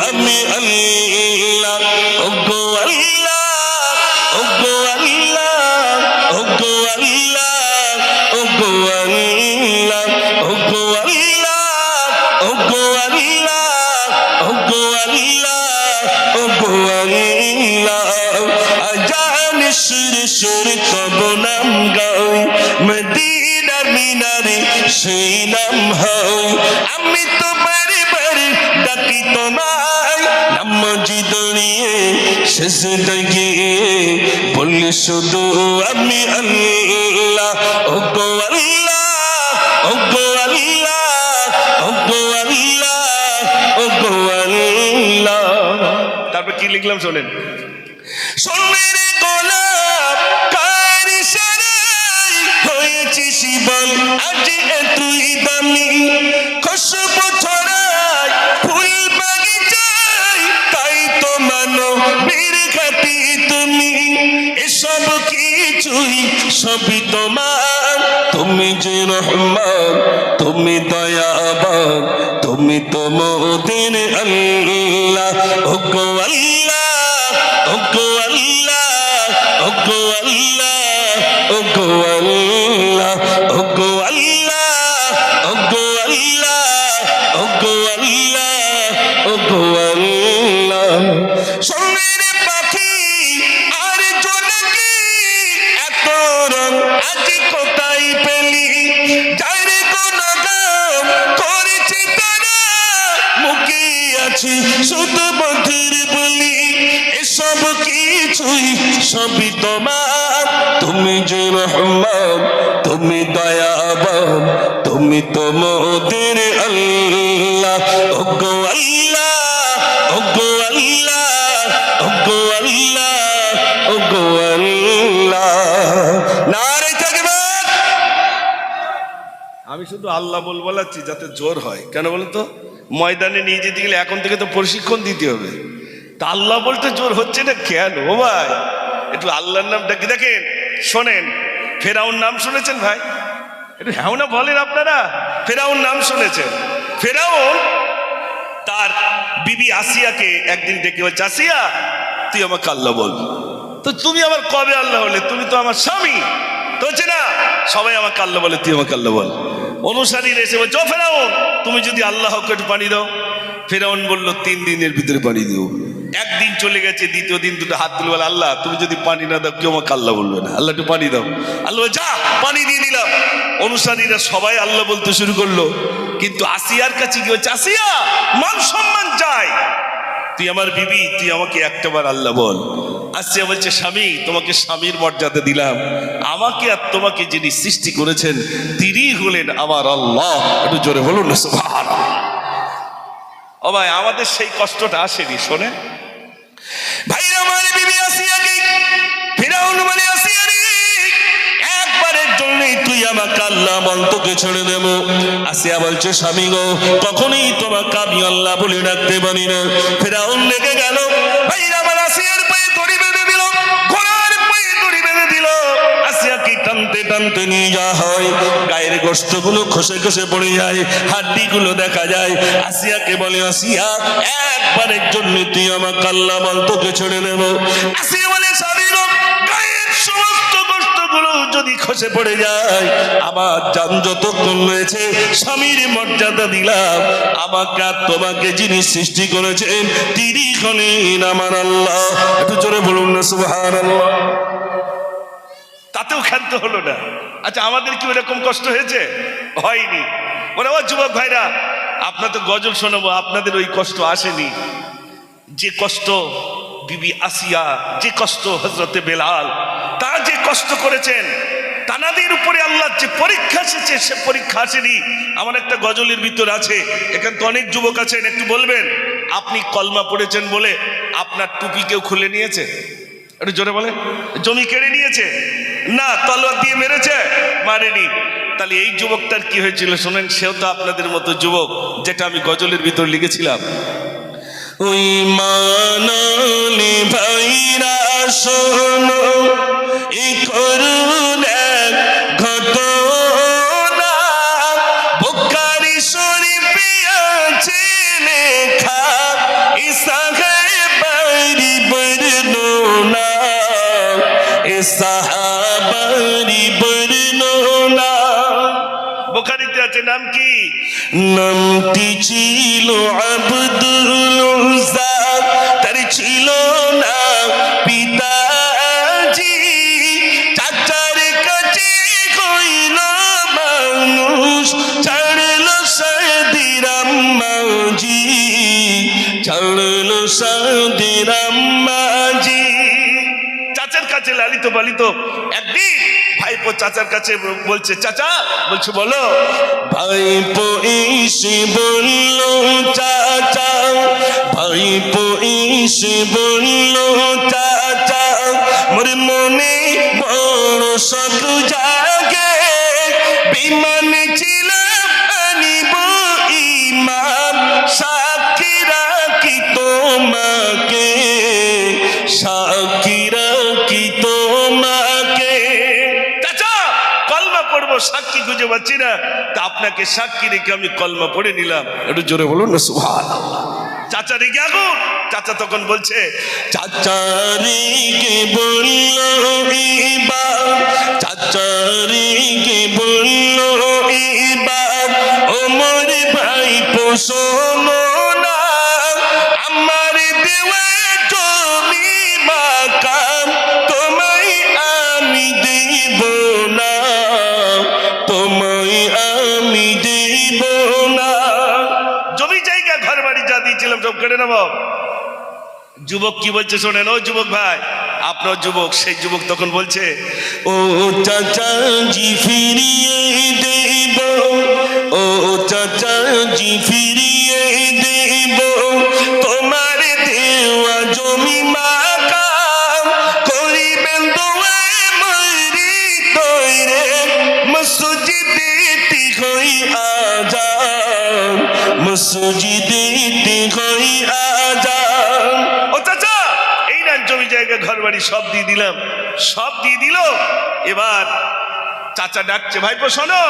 আমি আল্লাহ, ওগো আল্লাহ, ওগো আল্লাহ, ওগো আল্লাহ, ওগো আল্লাহ, ওগো আল্লাহ, ওগো আল্লাহ, ওগো আল্লাহ, ওগো আল্লাহ। আজান সুরে সুরে তব নাম গাই, মদিনার মিনারে সেই নাম হয়। আমি তো বারে বারে ডাকি তোমায়, নামাজি দাঁড়িয়ে সেজদায় গিয়ে বলি শুধু আমি আল্লাহ, ওগো আল্লাহ, ওগো আল্লাহ, ওগো আল্লাহ, ওগো আল্লাহ। তারপর কি লিখলাম শোনেন। সোনের গোলাপ কার ইশারায় হয়েছি শিবল আজ এতই দামি, খুশবু ছড়ায় ফুল বাগিচায়, তাই তো মানো বীর খাতি তুমি। এসব কিছুই সবই তোমার, তুমি যে রহমান, তুমি দয়াবান, তুমি তো মোদের আল্লাহ, ওগো আল্লাহ, ওগো আল্লাহ, ওগো আল্লাহ, ওগো আল্লাহ, ওগো আল্লাহ, ওগো আল্লাহ, ওগো আল্লাহ, ওগো আল্লাহ। সোনের পাখি আর জোনাকি এত রং আজ কোথায় পেলি, যার গুণগান করেছি তারা মুখে আছে শুধু মধুর বলি। এসব কিছুই সবই তোমার, তুমি যে রহমান, তুমি দয়াবান, তুমি তো মোদের আল্লাহ, ওগো আল্লাহ, ওগো আল্লাহ, ওগো আল্লাহ, ওগো আল্লাহ। নারে তাকবীর। আমি শুধু আল্লাহ বলাচ্ছি যাতে জোর হয়। কেন বলুন তো, ময়দানে নিয়ে যেতে গেলে এখন থেকে তো প্রশিক্ষণ দিতে হবে। তা আল্লাহ বলতে জোর হচ্ছে না কেন? ও ভাই একটু আল্লাহর নামটা কি দেখেন, শোনেন। ফেরাউন নাম শুনেছেন ভাই? একটু হ্যাঁ না বলেন আপনারা। ফেরাউন নাম শুনেছেন? ফেরাউন তার বিবি আসিয়াকে একদিন ডেকে বলছে, আসিয়া তুই আমাকে আল্লাহ বল। তো তুমি আমার কবে আল্লাহ হলে? তুমি তো আমার স্বামী। তো হচ্ছে না সবাই আমাকে আল্লাহ বলে, তুই আমাকে আল্লাহ বল। অনুসারীরা এসে বলছে, ও ফেরাউন তুমি যদি আল্লাহ হক একটু পানি দাও। ফেরাউন বলল 3 দিনের ভিতরে পানি দিও। একদিন চলে গেছে, দ্বিতীয় দিন দুটো হাত তুলে বলে, আল্লাহ তুমি যদি পানি না দাও কেউ আমাকে আল্লাহ বলবে না, আল্লাহ একটু পানি দাও। আল্লাহ যা পানি দিয়ে দিলাম। অনুসারীরা সবাই আল্লাহ বলতে শুরু করলো, কিন্তু আসিয়ার কাছে কি হচ্ছে, আসিয়া মান সম্মান চাই, তুই আমার বিবি, তুই আমাকে একটাবার আল্লাহ বল। আসিয়া বলছে, স্বামী তোমাকে স্বামীর মর্যাদা দিলাম, আমাকে আর তোমাকে যিনি সৃষ্টি করেছেন তিনি হলেন আমার আল্লাহ। একটু জোরে বলুন না সুবহানাল্লাহ। ও ভাই আমাদের সেই কষ্টটা আসেনি। শোনে ভাই আমার বিবি আসিয়াকে ফিরাউন বলে, আসিয়া রে একবারের জন্যই তুই আমাকে আল্লাহ বল, তোকে ছেড়ে দেব। আসিয়া বলছে, স্বামী গো কখনোই তোমাকে আমি আল্লাহ বলে ডাকতে পারি না। ফিরাউন লেগে গেল। ভাই আমার আসিয়ার পায়ে দড়ি বেঁধে দিল, ঘোড়ার পায়ে দড়ি বেঁধে দিল। আসিয়াকে টানতে টানতে নিয়ে যাওয়া হয়, গায়ের গোশতগুলো খসে খসে পড়ে যায়, হাড্ডিগুলো দেখা যায়। আসিয়াকে বলে, আসিয়া একবারের জন্য তুই আমাকে আল্লাহ বল, তোকে ছেড়ে দেব। আসিয়া বলে, স্বামী গো গায়ের সমস্ত গোশতগুলো যদি খসে পড়ে যায়, আমার জান যতক্ষণ রয়েছে স্বামীর মর্যাদা দিলাম, আমাকে আর তোমাকে যিনি সৃষ্টি করেছেন তিনি হলেন আমার আল্লাহ। একটু জোরে বলুন না সুবহানাল্লাহ। তাতেও ক্ষান্ত হলো না। আচ্ছা আমাদের কি ওরকম কষ্ট হয়েছে? হয়নি। ওরা যুবক ভাইরা আপনার তো গজল শোনাবো, আপনাদের ওই কষ্ট আসেনি। যে কষ্ট বিবি আসিয়া, যে কষ্ট হযরতে বেলাল, তারা যে কষ্ট করেছেন, তানাদের উপরে আল্লাহ যে পরীক্ষা এসেছে, সে পরীক্ষা আসেনি। আমার একটা গজলের ভিতর আছে, এখানে তো অনেক যুবক আছেন, একটু বলবেন আপনি কলমা পড়েছেন বলে আপনার টুপি কেউ খুলে নিয়েছে? একটু জোরে বলে। জমি কেড়ে নিয়েছে? না। তলোয়ার দিয়ে মেরেছে? মারেনি। তাহলে এই যুবকটার কি হয়েছিল শোনেন, সেও তো আপনাদের মতো যুবক, যেটা আমি গজলের ভিতর লিখেছিলাম। ওই মানলি ভাইরা শোনো এই করুণ এক ঘটনা, বুখারী শরীফে আছে লেখা, সাহাবারি বর্ণনা, সাহাবারি বর্ণনা। বুখারীতে আছে, নাম কি? নামটি ছিল আব্দুল উজ্জা, তার ছিল না পিতাজি, চাচার কাছে হইল মানুষ, ছাড়লো সাদির আম্মাজি, ছাড়লো সাদির আম্মাজি। চাচার কাছে লালিত পালিত, একদিন ভাইপো চাচার কাছে বলছে, চাচা, বলছে বলো। ভাইপো এসে বলল, চাচা, ভাইপো এসে বলল, চাচা, মোর মনে বড় শখ জাগে, বিমান ছিল আনিব ইমান, সাক্ষী রাখি তোমাকে, সাক্ষী রাখি তোমাকে। চাচা, কলমা পড়বো, সাক্ষী খুঁজে পাচ্ছি না, তা আপনাকে সাক্ষী রেখে আমি কলমা পড়ে নিলাম। একটু জোরে বলুন না সুবহানাল্লাহ। চাচা রেগে আগুন। চাচা তখন বলছে, চাচা রেগে বলল এবার, চাচা রেগে বলল এবার, ওমর ভাইপো শোনো না, আমার দেওয়া জমি মাকাম তোমায় আমি দেব না, তোমায় আমি দেব না। জমি জায়গা ঘর বাড়ি যা দিয়েছিলাম সব কেড়ে নেব। যুবক কি বলছে শোনেন, ও যুবক ভাই, আপনার যুবক, সেই যুবক তখন বলছে, ও চাচা জি ফিরিয়ে দেব, ও চাচা জি ফিরিয়ে দেব, তোমার দেওয়া জমি মাকাম করিবেন দোয়া মরি তৈরে, মসজিদে হই আজান, মসজিদে হই আজান। ও চাচা, এই না জমি জায়গা ঘর বাড়ি সব দিয়ে দিলাম। সব দিয়ে দিল। এবার চাচা ডাকছে, ভাইপো শোনো,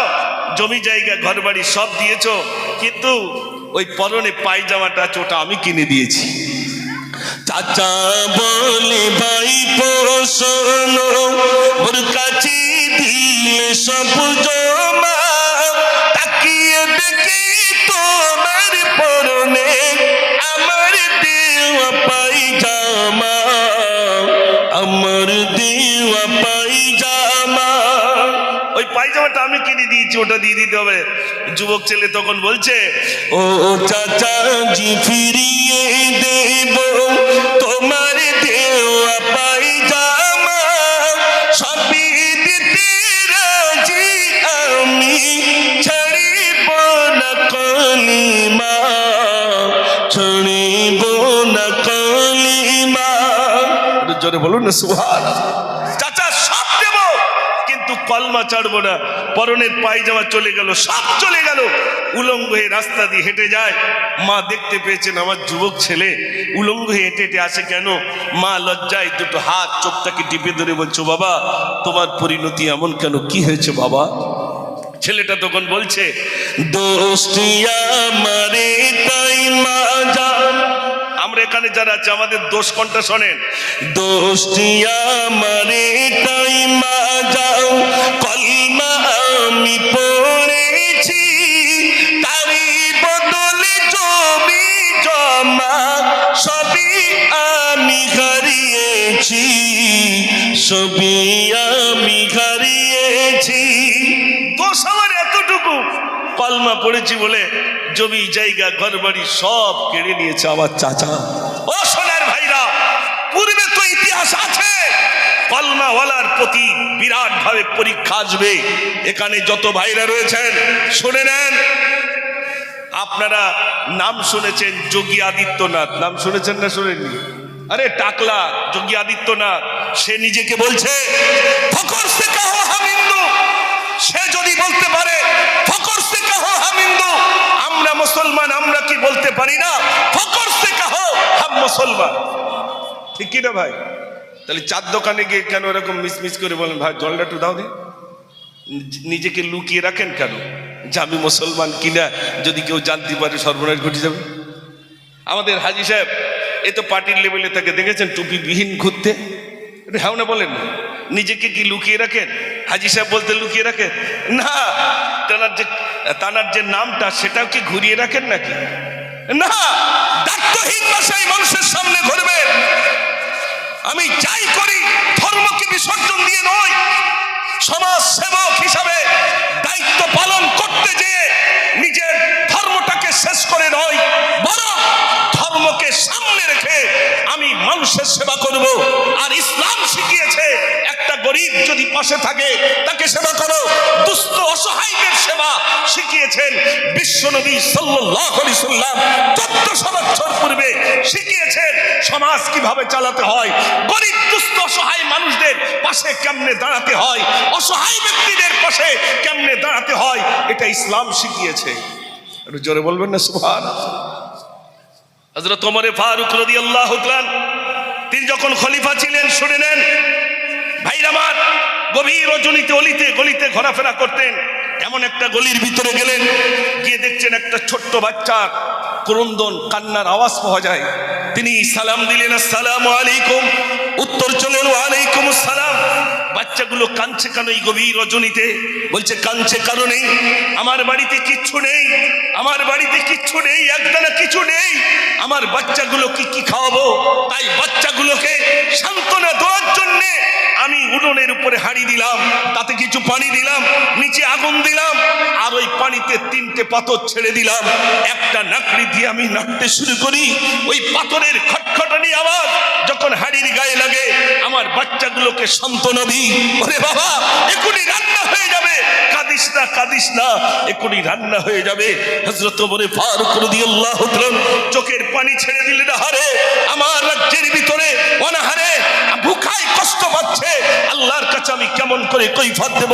জমি জায়গা ঘর বাড়ি সব দিয়েছো, কিন্তু ওই পরনে পায়জামাটা ওটা আমি কিনে দিয়েছি। চাচা বলে, ভাইপো শোনো, ওর কাছে দিলে সব জমা, তাকিয়ে দেখি তোমার পরনে আমার দেওয়া পায়জামা, আমার দেওয়া পায়জামা। ওই পায়জামাটা আমি কিনে দিয়েছি, ওটা দিয়ে দিতে হবে। যুবক ছেলে তখন বলছে, ও চাচা জি ফিরিয়ে দেব তোমার দেওয়া পায়জামা, সবই দিতে রাজি আমি, ছাড়িব না কলিমা, ছাড়িব না কলিমা। জোরে বলুন না সুবহানাল্লাহ। চাচা সব দেব, কিন্তু কলমা ছাড়বো না। পরনের পায়জামা চলে গেল, সব চলে গেল। উলঙ্গ হয়ে রাস্তা দিয়ে হেঁটে যায়। মা দেখতে পেয়েছেন আমার যুবক ছেলে উলঙ্গ হয়ে হেঁটে হেঁটে আসে কেন। মা লজ্জায় দুটো হাত চোখটাকে টিপে ধরে বলছো, বাবা তোমার পরিণতি এমন কেন, কি হয়েছে বাবা? ছেলেটা তখন বলছে, দোস্তিয়া মারে তাই মা জান। আমরা এখানে যারা আছে আমাদের দোষ কোনটা শোনেন। দোস্তিয়া মারে তাই মা যাও, কলমা আমি পড়েছি, তারই বদলে জমি জমা সবই আমি হারিয়েছি, সবই আমি হারিয়েছি। দোষ আমার এতটুকু, কলমা পড়েছি বলে জমি জায়গা ঘর বাড়ি সব কেড়ে নিয়েছে আমার চাচা। ও বিশ্বাস আছে কলমাওয়ালার প্রতি বিরাট ভাবে পরীক্ষা আসবে। এখানে যত ভাইরা রয়েছেন শুনে নেন, আপনারা নাম শুনেছেন যোগী আদিত্যনাথ, নাম শুনেছেন না শুনেননি? আরে টাকলা যোগী আদিত্যনাথ, সে নিজেকে বলছে ফকর সে কাহো হাম হিন্দু। সে যদি বলতে পারে ফকর সে কাহো হাম হিন্দু, আমরা মুসলমান আমরা কি বলতে পারি না ফকর সে কাহো হাম মুসলমান? ঠিক কি না ভাই? তাহলে চার দোকানে গিয়ে কেন এরকম মিস করে বলেন ভাই জলটা একটু দাও দে? নিজেকে লুকিয়ে রাখেন কেন যে আমি মুসলমান কিনা যদি কেউ জানতে পারে সর্বনাশ ঘটে যাবে। আমাদের হাজী সাহেব এ তো পার্টির লেভেলে তাকে দেখেছেন টুপি বিহীন ঘুরতে, হ্যাঁ না বলেন? নিজেকে কি লুকিয়ে রাখেন? হাজী সাহেব বলতে লুকিয়ে রাখেন না, তানার যে নামটা সেটাও কি ঘুরিয়ে রাখেন নাকি? না, দায়িত্বহীন ভাষায় মানুষের সামনে ঘুরবেন। আমি যাই করি ধর্মকে বিসর্জন দিয়ে নয়, সমাজ সেবক হিসাবে দায়িত্ব পালন করতে যেয়ে নিজের ধর্মটাকে শেষ করে নয়, বরং ধর্মকে সামনে রেখে আমি মানুষের সেবা করব। আর ইসলাম শিখিয়েছে একটা গরিব যদি পাশে থাকে তাকে সেবা করো, দুস্থ অসহায়দের সেবা শিখিয়েছেন বিশ্বনবী সাল্লাল্লাহু আলাইহি সাল্লাম 1400 বছর পূর্বে শিখিয়েছেন সমাজ কিভাবে চালাতে হয়, গরিব দুস্থ অসহায় মানুষদের পাশে কেমনে দাঁড়াতে হয়, অসহায় ব্যক্তিদের পাশে কেমনে দাঁড়াতে হয়, এটা ইসলাম শিখিয়েছে। একটু জোরে বলবেন না সুবহানাল্লাহ। হযরত ওমর ফারুক রাদিয়াল্লাহু তাআলা তিনি যখন খলিফা ছিলেন, শুনে নেন ভাইরা আমার, গভীর রজনীতে অলিতে গলিতে ঘোরাফেরা করতেন। এমন একটা গলির ভিতরে গেলেন, গিয়ে দেখছেন একটা ছোট্ট বাচ্চা ক্রন্দন কান্নার আওয়াজ পাওয়া যায়। তিনি সালাম দিলেন, আসসালামু আলাইকুম। উত্তর চলেন ওয়ালাইকুম আসসালাম। বাচ্চাগুলো কাঁদছে কেন এই গভীর রজনীতে? বলছে কাঁদছে কারণে আমার বাড়িতে কিচ্ছু নেই, আমার বাড়িতে কিচ্ছু নেই, একদানা কিছু নেই, আমার বাচ্চাগুলো কি খাওয়াবো? তাই বাচ্চাগুলোকে সান্ত্বনা দেওয়ার জন্য আমি উনুনের উপরে হাঁড়ি দিলাম, তাতে কিছু পানি দিলাম, নিচে আগুন দিলাম, আর ওই পানিতে 3টে পাথর ছেড়ে দিলাম। একটা নাকড়ি দিয়ে আমি নাড়তে শুরু করি, ওই পাথরের খটখটানি আওয়াজ যখন হাঁড়ির গায়ে লাগে আমার বাচ্চাগুলোকে সান্ত্বনা দিই, ওরে বাবা এখনই রান্না হয়ে যাবে, কাঁদিস না এখনই রান্না হয়ে যাবে। হযরত ওমর ফারুক রাদিয়াল্লাহু তাআলা চোখের পানি ছেড়ে দিলেন, হারে আমার রাজ্যের ভিতরে অনাহারে ভুখায় কষ্ট পাচ্ছে, আল্লাহর কাছে আমি কেমন করে কৈফিয়ত দেব?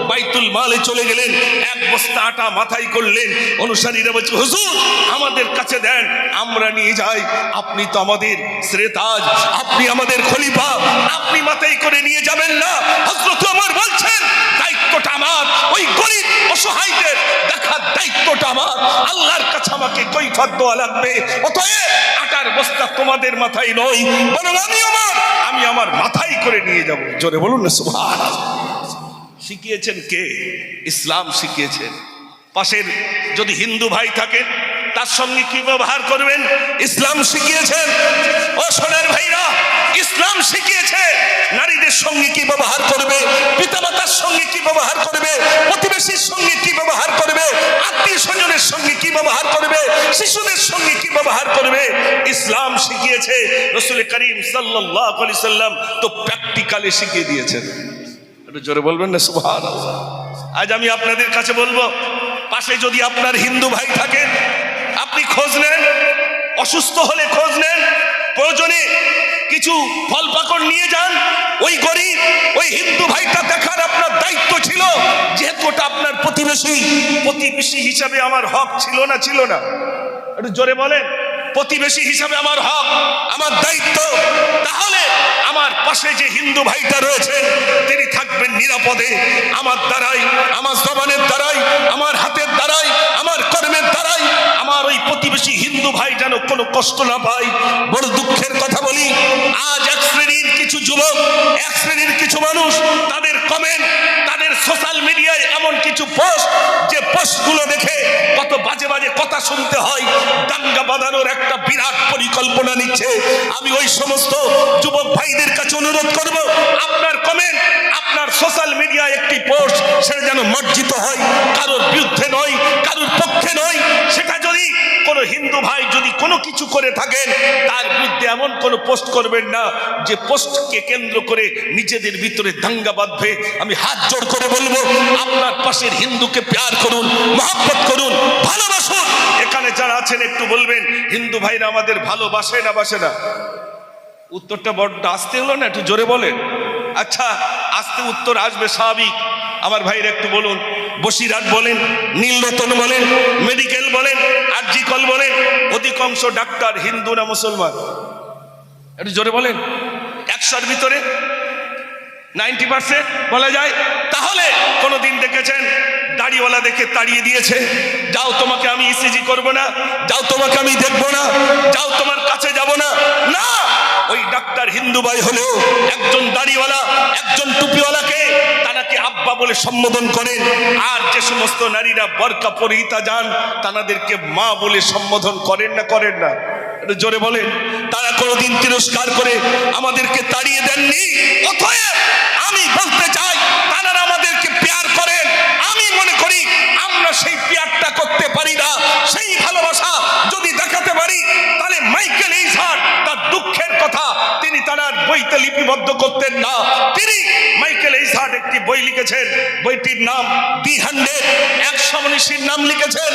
বাইতুল মালে চলে গেলেন, 1 বস্তা আটা মাথায় করলেন। অনুসারীরা বলছে হুজুর আমাদের কাছে দেন, আমরা নিয়ে যাই, আপনি তো আমাদের শ্রেতাজ, আপনি আমাদের খলিফা, আপনি মাথায় করে নিয়ে যাবেন না। হযরত ওমর বলছেন দায়িত্বটা আমার, ওই গরিব অসহায়দের দেখার দায়িত্বটা আমার, আল্লাহর কাছে আমাকে কৈফিয়ত দেওয়া লাগবে। অতএব আটার বস্তা তোমাদের মাথায় নয়, বরং আমি আমার মাথায় করে নিয়ে যাব। জোরে বলুন না সুবহানাল্লাহ। শিখিয়েছেন কে? ইসলাম শিখিয়েছেন। পাশের যদি হিন্দু ভাই থাকেন তার সঙ্গে কি ব্যবহার করবেন ইসলাম শিখিয়েছেন। ও সোনার ভাইরা, ইসলাম শিখিয়েছে নারীদের সঙ্গে কি ব্যবহার করবে, পিতামাতার সঙ্গে কি ব্যবহার করবে, প্রতিবেশীর সঙ্গে কি ব্যবহার করবে, আত্মীয় স্বজনের সঙ্গে কি ব্যবহার করবে, শিশুদের সঙ্গে কি ব্যবহার করবে, ইসলাম শিখিয়েছে। রাসূল করিম সাল্লাল্লাহু আলাইহি সাল্লাম তো প্র্যাকটিক্যালি শিখিয়ে দিয়েছেন। একটু জোরে বলবেন না সুবহানাল্লাহ। আজ আমি আপনাদের কাছে বলবো, পাশে যদি আপনার হিন্দু ভাই থাকেন আপনি খোঁজ নেন, অসুস্থ হলে খোঁজ নেন, প্রয়োজনে কিছু ফল পাকড় নিয়ে যান। ওই গরিব ওই হিন্দু ভাইটা দেখার আপনার দায়িত্ব ছিল, যেহেতু ওটা আপনার প্রতিবেশী হিসাবে আমার হক ছিল না? ছিল না? একটু জোরে বলেন। প্রতিবেশী হিসাবে আমার হক, আমার দায়িত্ব। তাহলে আমার পাশে যে হিন্দু ভাইটা রয়েছে তিনি থাকবেন নিরাপদে, আমার দ্বারাই, আমার জবানের দ্বারাই, আমার হাতের দ্বারাই, আমার কর্মের দ্বারাই আমার ওই প্রতিবেশী হিন্দু ভাই যেন কোনো কষ্ট না পায়। বড় দুঃখের কথা বলি, আজ এক শ্রেণীর কিছু যুবক, এক শ্রেণীর কিছু মানুষ, তাদের কমেন্ট, তাদের সোশ্যাল মিডিয়ায় এমন কিছু পোস্ট, যে পোস্টগুলো দেখে কত বাজে বাজে কথা শুনতে হয়, দাঙ্গা বাঁধানোর একটা বিরাট পরিকল্পনা নিচ্ছে। আমি ওই সমস্ত যুবক ভাইদের কাছে অনুরোধ করব, আপনার কমেন্ট, আপনার সোশ্যাল মিডিয়ায় একটি পোস্ট, সেটা যেন মার্জিত হয়, কারোর বিরুদ্ধে নয়, কারোর পক্ষে নয়। সেটা যদি কোনো হিন্দু ভাই যদি কোনো কিছু করে থাকেন তার বিরুদ্ধে এমন কোনো পোস্ট করবেন না যে পোস্টকে কেন্দ্র করে নিজেদের ভিতরে দাঙ্গা বাঁধবে। আমি হাত জোড় করে বলবো, আপনার পাশের হিন্দুকে প্যার করুন, মহব্বত করুন, ভালোবাসুন। এখানে যারা আছেন একটু বলবেন, হিন্দু ভাইরা আমাদের ভালোবাসে না বাসে না? উত্তরটা বড্ড আসতে হলো না, একটু জোরে বলেন। আচ্ছা, আস্তে উত্তর আসবে স্বাভাবিক। আমার ভাইরা একটু বলুন, বসিরহাট বলেন, নীলরতন বলেন, মেডিকেল বলেন, আরজিকল বলেন, অধিকাংশ ডাক্তার হিন্দু না মুসলমান? একটু জোরে বলেন। 100-র ভিতরে 90% বলা যায়। তাহলে কোনোদিন দেখেছেন দাড়িওয়ালা দেখে তাড়িয়ে দিয়েছে, যাও তোমাকে আমি ইসিজি করব না, যাও তোমাকে আমি দেখবো না, যাও তোমার কাছে যাব না? না, ওই ডাক্তার হিন্দু ভাই হলেও একজন দাড়িওয়ালা, একজন টুপিওয়ালাকে তানাকে আব্বা বলে সম্বোধন করেন। আর যে সমস্ত নারীরা বরকা পরিহিতা যান তাদেরকে মা বলে সম্বোধন করেন না? করেন না? একটু জোরে বলেন। তারা কোনোদিন তিরস্কার করে আমাদেরকে তাড়িয়ে দেননি। অতএব আমি বলতে চাই, তারা আমাদেরকে প্যার করেন। আমি মনে করি আমরা সেই প্যারটা করতে পারি না। সেই ভালোবাসা যদি দেখাতে পারি, তাহলে মাইকেল এইজার তার দুঃখের কথা তিনি তার বইতে লিপিবদ্ধ করতেন না। তিনি মাইকেল এইজার একটি বই লিখেছেন, বইটির নাম দি 100 মনীষীর নাম লিখেছেন।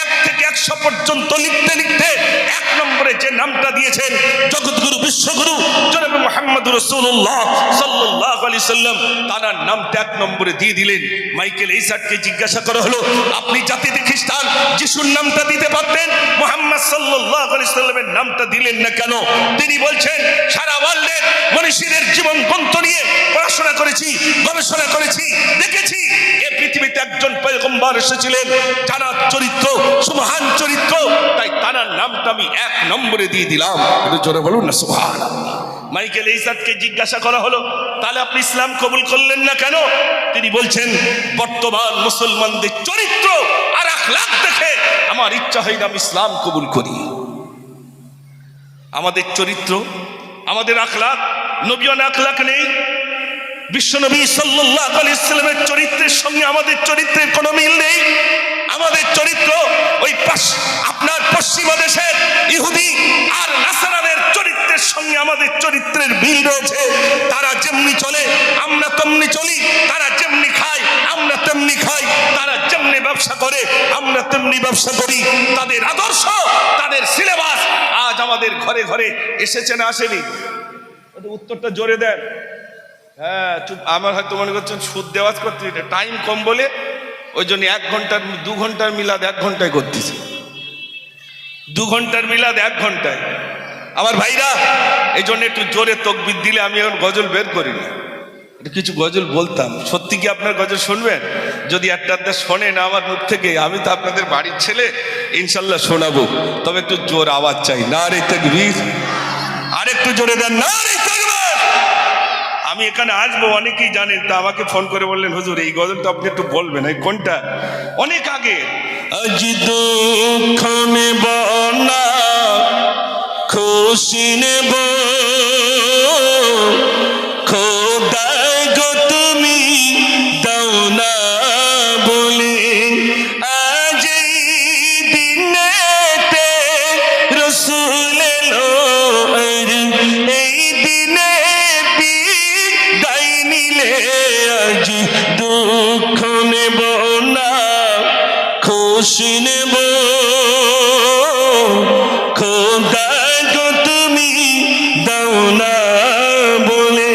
1 থেকে 100 পর্যন্ত লিখতে লিখতে 1 নম্বরে যে নামটা দিয়েছেন জগৎগুরু বিশ্বগুরু জনাব মুহাম্মদ রাসূলুল্লাহ সাল্লাল্লাহু আলাইহি সাল্লাম, তার নামটা 1 নম্বরে দিয়ে দিলেন। মাইকেল এইজারকে জিজ্ঞাসা করা হলো, আপনি জাতিতে খ্রিস্টান, যিশুর নামটা দিতে পারতেন, মুহাম্মদ সাল্লাল্লাহু আলাইহি সাল্লামের নামটা দিলেন না কেন? তিনি বলছেন, সারা ওয়ার্ল্ডের মনীষীদের জীবন গ্রন্থ নিয়ে পড়াশোনা করেছি, গবেষণা করেছি, দেখেছি এই পৃথিবীতে একজন পয়গম্বর এসেছিলেন যারা চরিত্র সুমহান চরিত্র, তাই তার নামটা আমি 1 নম্বরে দিয়ে দিলাম। একটু জোরে বলুন না সুবহানাল্লাহ। মাইকেল এইজারকে জিজ্ঞাসা করা হলো, তাহলে আপনি ইসলাম কবুল করলেন না কেন? তিনি বলছেন, বর্তমান মুসলমানদের চরিত্র আর আখলাক দেখে আমার ইচ্ছা হয় আমি ইসলাম কবুল করি। আমাদের চরিত্র, আমাদের আখলাক, নবীন আখলাক নেই। বিশ্বনবী সাল্লাল্লাহু আলাইহি ওয়াসাল্লামের চরিত্রের সঙ্গে আমাদের চরিত্রের কোনো মিল নেই। আমাদের চরিত্র ওই আপনার পশ্চিমা দেশের ইহুদি আর নাসারাদের চরিত্রের সঙ্গে আমাদের চরিত্রের মিল রয়েছে। তারা যেমনি চলে আমরা তেমনি চলি, তারা যেমনি খায় আমরা তেমনি খাই, তারা যেমনি ব্যবসা করে আমরা তেমনি ব্যবসা করি। তাদের আদর্শ, তাদের সিলেবাস আজ আমাদের ঘরে ঘরে এসেছে না আসেনি? উত্তরটা জোরে দেন। হ্যাঁ, চুপ। আমার হয়তো মনে করছেন সুদ দেওয়াজ করতে, টাইম কম বলে ওই জন্য 1 ঘন্টার 2 ঘন্টার মিলাদ 1 ঘন্টায় করতেছে। 2 ঘন্টার মিলাদ 1 ঘন্টায়। আমার ভাইরা, এই জন্য একটু জোরে তাকবীর দিলে আমি এখন গজল বের করি না, একটু কিছু গজল বলতাম। সত্যি কি আপনার গজল শুনবেন? যদি একটা শোনেন আমার মুখ থেকে, আমি তো আপনাদের বাড়ির ছেলে, ইনশাল্লাহ শোনাবো। তবে একটু জোর আওয়াজ চাই। নারে তাকবীর, আর একটু জোরে দেন, নারে তাকবীর। আমি এখানে আসবো, অনেকেই জানেন, তা আমাকে ফোন করে বললেন, হুজুর এই গজলটা আপনি একটু বলবেন। এই কোনটা? অনেক আগে। আজ দুঃখ নেব না, খুশি নেব, খোদাই গো তুমি দাও না বলে, আজ এই দিনেতে রাসূল এলো, এই দিনে বিদায় নিলে, আজ দুঃখ নেব না, খুশি নেব, খোদা গো তুমি দাও না বলে।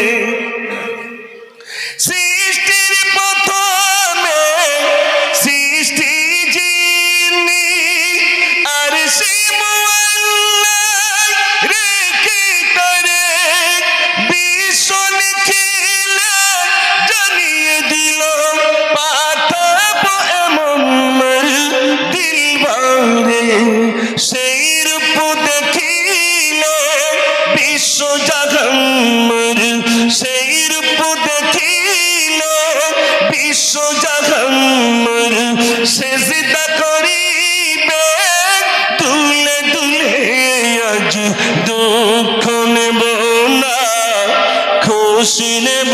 সৃষ্টির প্রথমে সৃষ্টি যিনি, আর সে মুআল্লাহ রেখে তারে বিশ্ব লিখিলে জানিয়ে দিল, পাঠাবো এমন দিলবারে, সেই রূপ দেখিলে বিশ্ব জাহান্নার, সেই রূপ দেখিলে বিশ্ব জাহান্নার, সেজদা করিবে দুলে দুলে, আজ দুঃখ নেব না, খুশি নেব,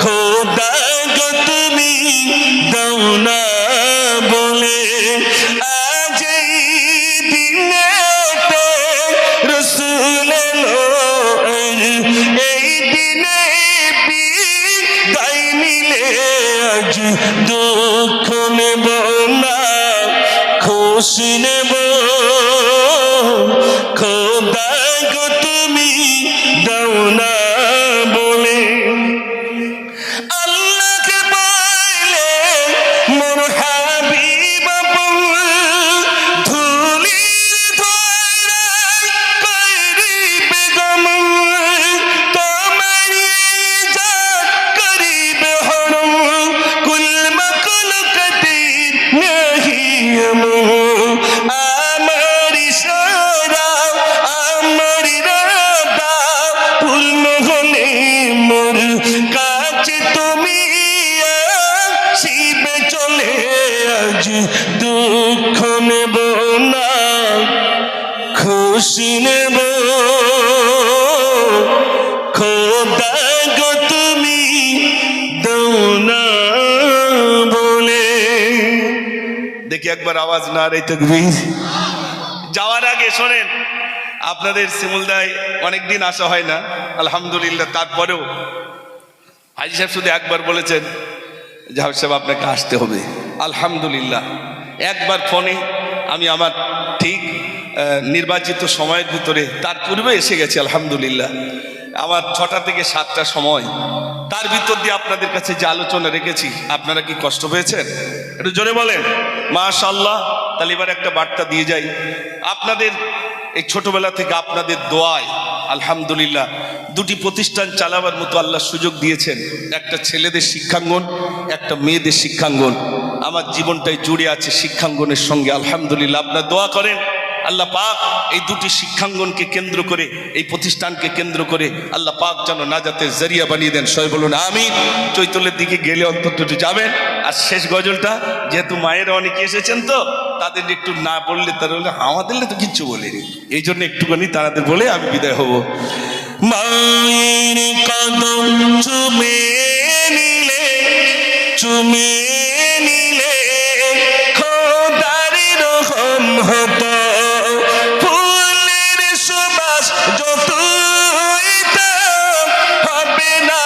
খোদা গো তুমি দাও না বলে, আজ এই নেব খোদা গো তুমি দাও না বলে। দেখি একবার আওয়াজ না রে তাকবীর। যাওয়ার আগে শোনেন, আপনাদের শিমুলদায় অনেকদিন আসা হয় না আলহামদুলিল্লাহ, তারপরেও হাজি সাহেব শুধু একবার বলেছেন জাহাজ সাহেব আপনাকে আসতে হবে। আলহামদুলিল্লাহ একবার ফোনে আমি আমার ঠিক নির্বাচিত সময়ের ভিতরে তার পূর্বে এসে গেছি আলহামদুলিল্লাহ। আমার 6টা থেকে 7টা সময়, তার ভিতর দিয়ে আপনাদের কাছে যে আলোচনা রেখেছি, আপনারা কি কষ্ট পেয়েছেন? একটু জোরে বলেন মাশাআল্লাহ। তাহলে এবার একটা বার্তা দিয়ে যাই, আপনাদের এই ছোটবেলা থেকে আপনাদের দোয়ায় আলহামদুলিল্লাহ 2টি প্রতিষ্ঠান চালাবার মতো আল্লাহ সুযোগ দিয়েছেন। একটা ছেলেদের শিক্ষাঙ্গন, একটা মেয়েদের শিক্ষাঙ্গন। আমার জীবনটাই জুড়ে আছে শিক্ষাঙ্গনের সঙ্গে আলহামদুলিল্লাহ। আপনারা দোয়া করেন আল্লাহ পাক এই 2টি শিক্ষাঙ্গনকে কেন্দ্র করে, এই প্রতিষ্ঠানকে কেন্দ্র করে আল্লাহ পাক যেন নাজাতের জরিয়া বানিয়ে দেন। সবাই বলুন আমিন। চৈতলের দিকে গেলে অন্তত একটু যাবেন। আর শেষ গজলটা, যেহেতু মায়েরা অনেকে এসেছেন তো তাদের একটু না বললে, তারা বলে আমাদের তো কিচ্ছু বলেনি, এই জন্য একটুখানি তাদের বলে আমি বিদায় হব। মায়ের কদম চুমে নিলে, চুমে নিলে খোদার রহম হতো। ফুলের সুবাস যতই দাও হবে না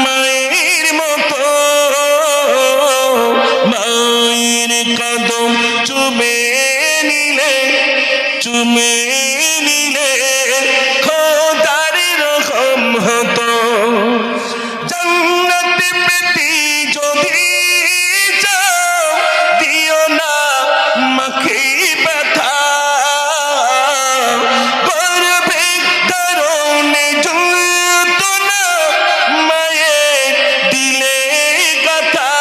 মায়ের মতো। মায়ের কদম চুমে নিলে, চুমে নিলে খোদার রহম হতো। জান্নাত পেতে যদি চাও দিও না মাকে ব্যথা। করবে কারণে যন্ত্রণা মায়ের দিলে কথা।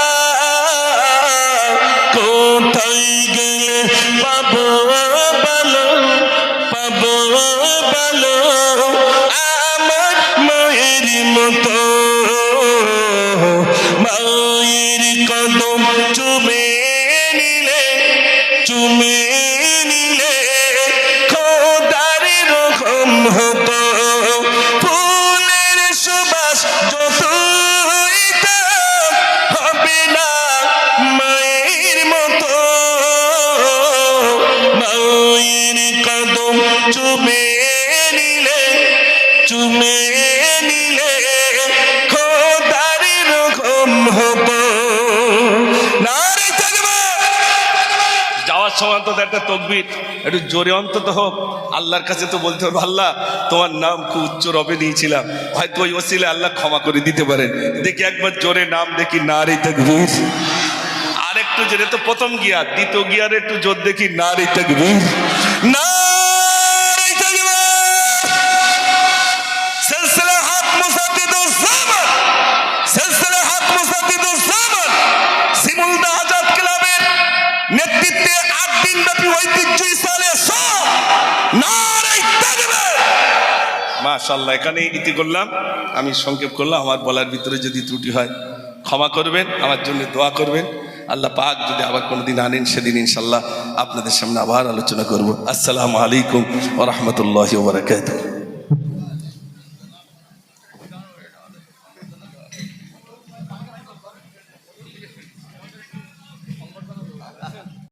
কোথায় গেলে পাবো ভালো, পাবো ভালো আমার মায়ের মতো। মায়ের কদম চুমে নিলে, চুমে নিলে খোদার রকম হতো। ফুলের সুবাস যতই দাও হবে না মায়ের মতো। মায়ের কদম চুমে নিলে, চুমে নিলে খোদার রকম হতো। নারে তাকবীর। যাওয়ার সময় অন্তত একটা তকবীর একটু জোরে অন্তত হোক। আল্লাহর কাছে তো বলতে হবে আল্লাহ তোমার নাম খুব উচ্চ রবে নিয়েছিলাম, হয়তো ওই ওসিলে আল্লাহ ক্ষমা করে দিতে পারেন। দেখি একবার জোরে নাম দেখি নারে তাকবীর। আর একটু জোরে, তো প্রথম গিয়ার, দ্বিতীয় গিয়ারে একটু জোর দেখি নারে তাকবীর। নারে তাকবীর। সিলসিলা হক মুসাদ্দিদুজ জামান, সিলসিলা হক মুসাদ্দিদুজ জামান শিমুলদহ আজাদ ক্লাবের নেতৃত্বে 8 দিন ব্যাপী ঐতিহ্য ইসালে সব নারে তাকবীর। মাশাআল্লাহ। এখানে ইতি করলাম, আমি সংক্ষেপ করলাম। আমার বলার ভিতরে যদি ত্রুটি হয় ক্ষমা করবেন, আমার জন্য দোয়া করবেন। আল্লাহ পাক যদি আবার কোনোদিন আনেন সেদিন ইনশাল্লাহ আপনাদের সামনে আবার আলোচনা করব। আসসালামু আলাইকুম ওয়া রাহমাতুল্লাহি ওয়া বারাকাতুহু।